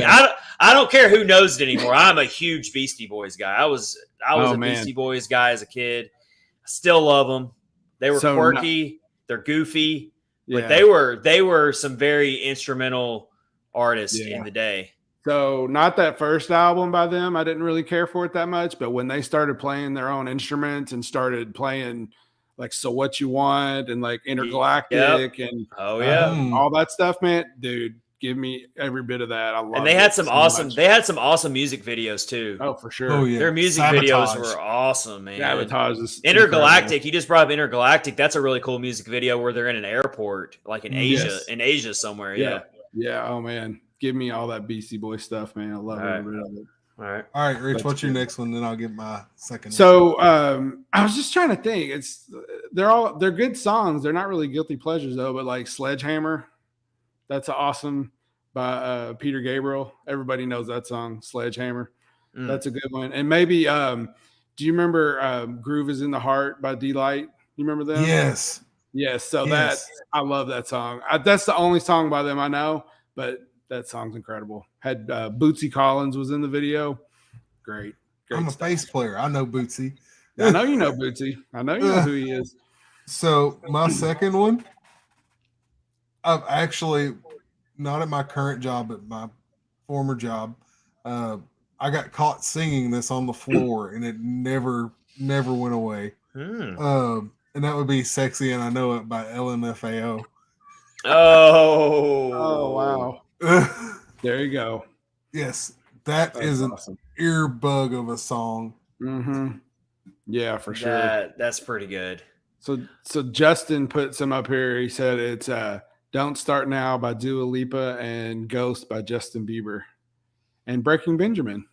I don't care who knows it anymore. I'm a huge Beastie Boys guy. I was a Beastie Boys guy as a kid. I still love them. They were quirky. They're goofy, but they were some very instrumental artists in the day. So not that first album by them, I didn't really care for it that much. But when they started playing their own instruments and started playing like "So What You Want" and like Intergalactic and all that stuff, man, dude, give me every bit of that. I love. And they had some awesome music videos too. Oh, for sure. Oh, yeah. Their music videos were awesome, man. Sabotage is Intergalactic. incredible. You just brought up Intergalactic. That's a really cool music video where they're in an airport, like in Asia somewhere. Yeah. Yeah. Oh man. Give me all that Beastie Boy stuff, man. I love every bit of it. All right, Rich. What's your next one? Then I'll get my second. So I was just trying to think. They're good songs. They're not really guilty pleasures though. But like "Sledgehammer," that's awesome by Peter Gabriel. Everybody knows that song, "Sledgehammer." That's a good one. And maybe do you remember "Groove Is in the Heart" by D-Light? You remember that? Yes. Yes. So I love that song. That's the only song by them I know, but. That song's incredible. Had Bootsy Collins was in the video. Great. I'm a bass player. I know Bootsy. I know you know Bootsy. I know you know who he is. So my second one, I've actually not at my current job, but my former job. I got caught singing this on the floor, and it never went away. And that would be "Sexy and I Know It" by LMFAO. Oh wow. There you go. Yes, that's awesome. An earbug of a song. Mm-hmm. Yeah, for sure. That's pretty good. So Justin put some up here. He said it's "Don't Start Now" by Dua Lipa and "Ghost" by Justin Bieber, and Breaking Benjamin.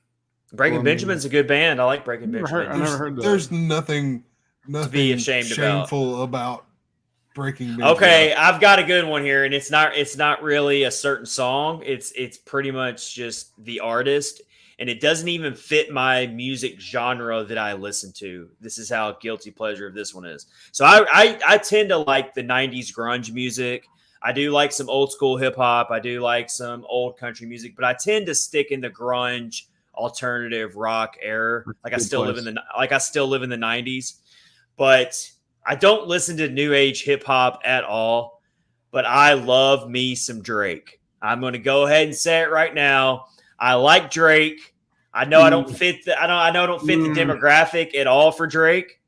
Benjamin's a good band. I like Breaking Benjamin. I never heard that. There's nothing to be shameful about Breaking Benjamin. Okay, I've got a good one here, and it's not really a certain song. It's pretty much just the artist, and it doesn't even fit my music genre that I listen to. This is how guilty pleasure of this one is. So I tend to like the 90s grunge music. I do like some old school hip hop. I do like some old country music, but I tend to stick in the grunge alternative rock era. Like I still live in the 90s, but I don't listen to new age hip hop at all, but I love me some Drake. I'm going to go ahead and say it right now. I like Drake. I know I don't fit the demographic at all for Drake,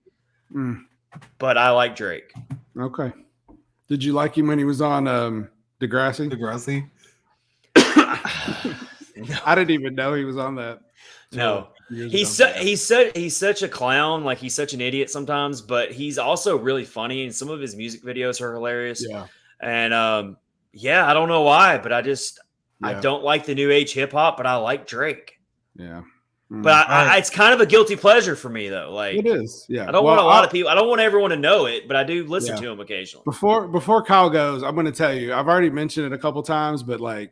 but I like Drake. Okay. Did you like him when he was on Degrassi. No. I didn't even know he was on that. No, He's he's such a clown. Like he's such an idiot sometimes, but he's also really funny, and some of his music videos are hilarious. Yeah. And I don't know why, but I Yeah. don't like the new age hip hop, but I like Drake. Yeah. But it's kind of a guilty pleasure for me though. Like It is. Yeah. I don't want a lot of people. I don't want everyone to know it, but I do listen to him occasionally. Before Kyle goes, I'm going to tell you. I've already mentioned it a couple times, but like,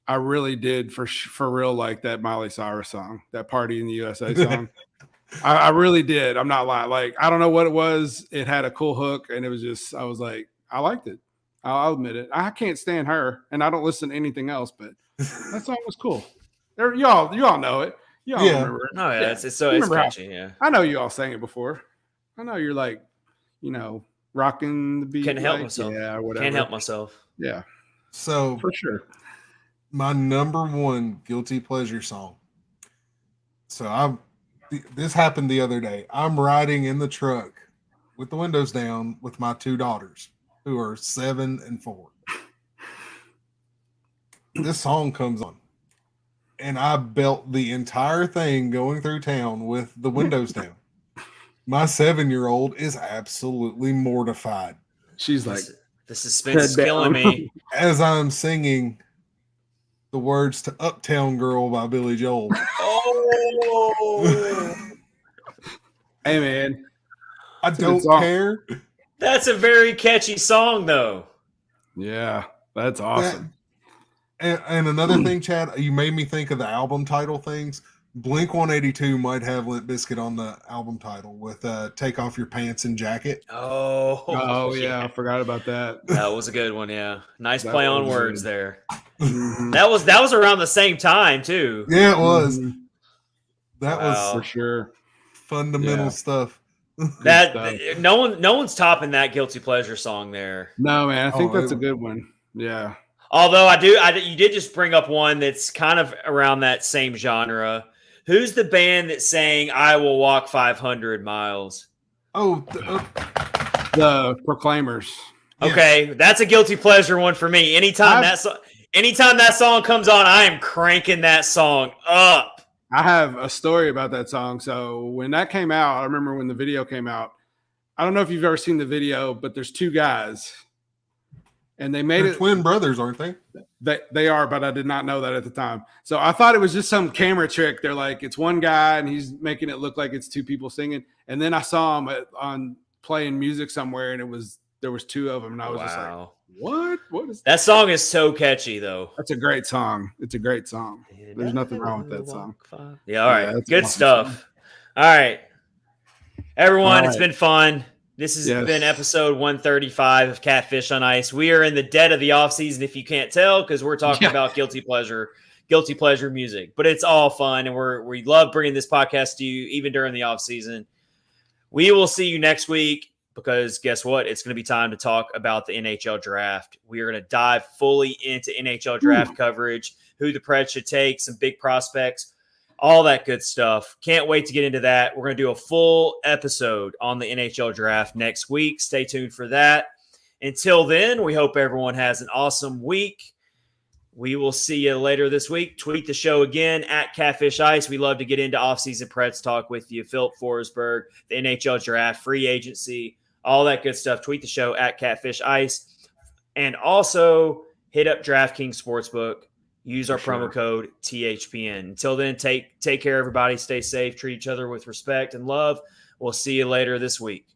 I really did for real like that Miley Cyrus song, that Party in the USA song. I really did. I'm not lying. Like, I don't know what it was. It had a cool hook, and it was just, I was like, I liked it. I'll admit it. I can't stand her, and I don't listen to anything else, but that song was cool. You all know it. You all remember it. No, yeah, it's catchy. Yeah, I know you all sang it before. I know you're like, rocking the beat. Can't help myself. Yeah, or whatever. Can't help myself. Yeah. So for sure. My number one guilty pleasure song. So this happened the other day. I'm riding in the truck with the windows down with my two daughters who are 7 and 4. This song comes on and I belt the entire thing going through town with the windows down. My 7-year-old is absolutely mortified. She's like, the suspense is killing me. As I'm singing the words to Uptown Girl by Billy Joel. Oh, hey man, I don't care. That's a very catchy song, though. Yeah, that's awesome. And another thing, Chad, you made me think of the album title things. Blink-182 might have Limp Bizkit on the album title with "Take Off Your Pants and Jacket." Oh yeah, I forgot about that. That was a good one. Yeah, nice play on words there. Mm-hmm. That was around the same time too. Yeah, it was. Mm-hmm. That was for sure fundamental stuff. That no one's topping that guilty pleasure song there. No man, I think that's a good one. Yeah. Although you did just bring up one that's kind of around that same genre. Who's the band that sang "I Will Walk 500 Miles"? Oh, the Proclaimers. Okay, that's a guilty pleasure one for me. Anytime that song comes on, I am cranking that song up. I have a story about that song. So when that came out, I remember when the video came out. I don't know if you've ever seen the video, but there's two guys, and they made They're twin brothers, aren't they? They are, but I did not know that at the time. So I thought it was just some camera trick. They're like, it's one guy, and he's making it look like it's two people singing. And then I saw him on playing music somewhere, and there was two of them, and I was just like, what? What is that song? Is so catchy though. That's a great song. It's a great song. There's nothing wrong with that song. Yeah, all right. Good awesome stuff. Song. All right. Everyone, it's been fun. This has been episode 135 of Catfish on Ice. We are in the dead of the off season, if you can't tell, because we're talking about guilty pleasure music. But it's all fun, and we love bringing this podcast to you even during the off season. We will see you next week, because guess what? It's going to be time to talk about the NHL draft. We are going to dive fully into NHL draft coverage, who the Preds should take, some big prospects, all that good stuff. Can't wait to get into that. We're going to do a full episode on the NHL draft next week. Stay tuned for that. Until then, we hope everyone has an awesome week. We will see you later this week. Tweet the show again at Catfish Ice. We love to get into off-season Preds talk with you. Philip Forsberg, the NHL draft, free agency, all that good stuff. Tweet the show at Catfish Ice. And also hit up DraftKings Sportsbook. Use our promo code THPN. Until then, take care, everybody. Stay safe. Treat each other with respect and love. We'll see you later this week.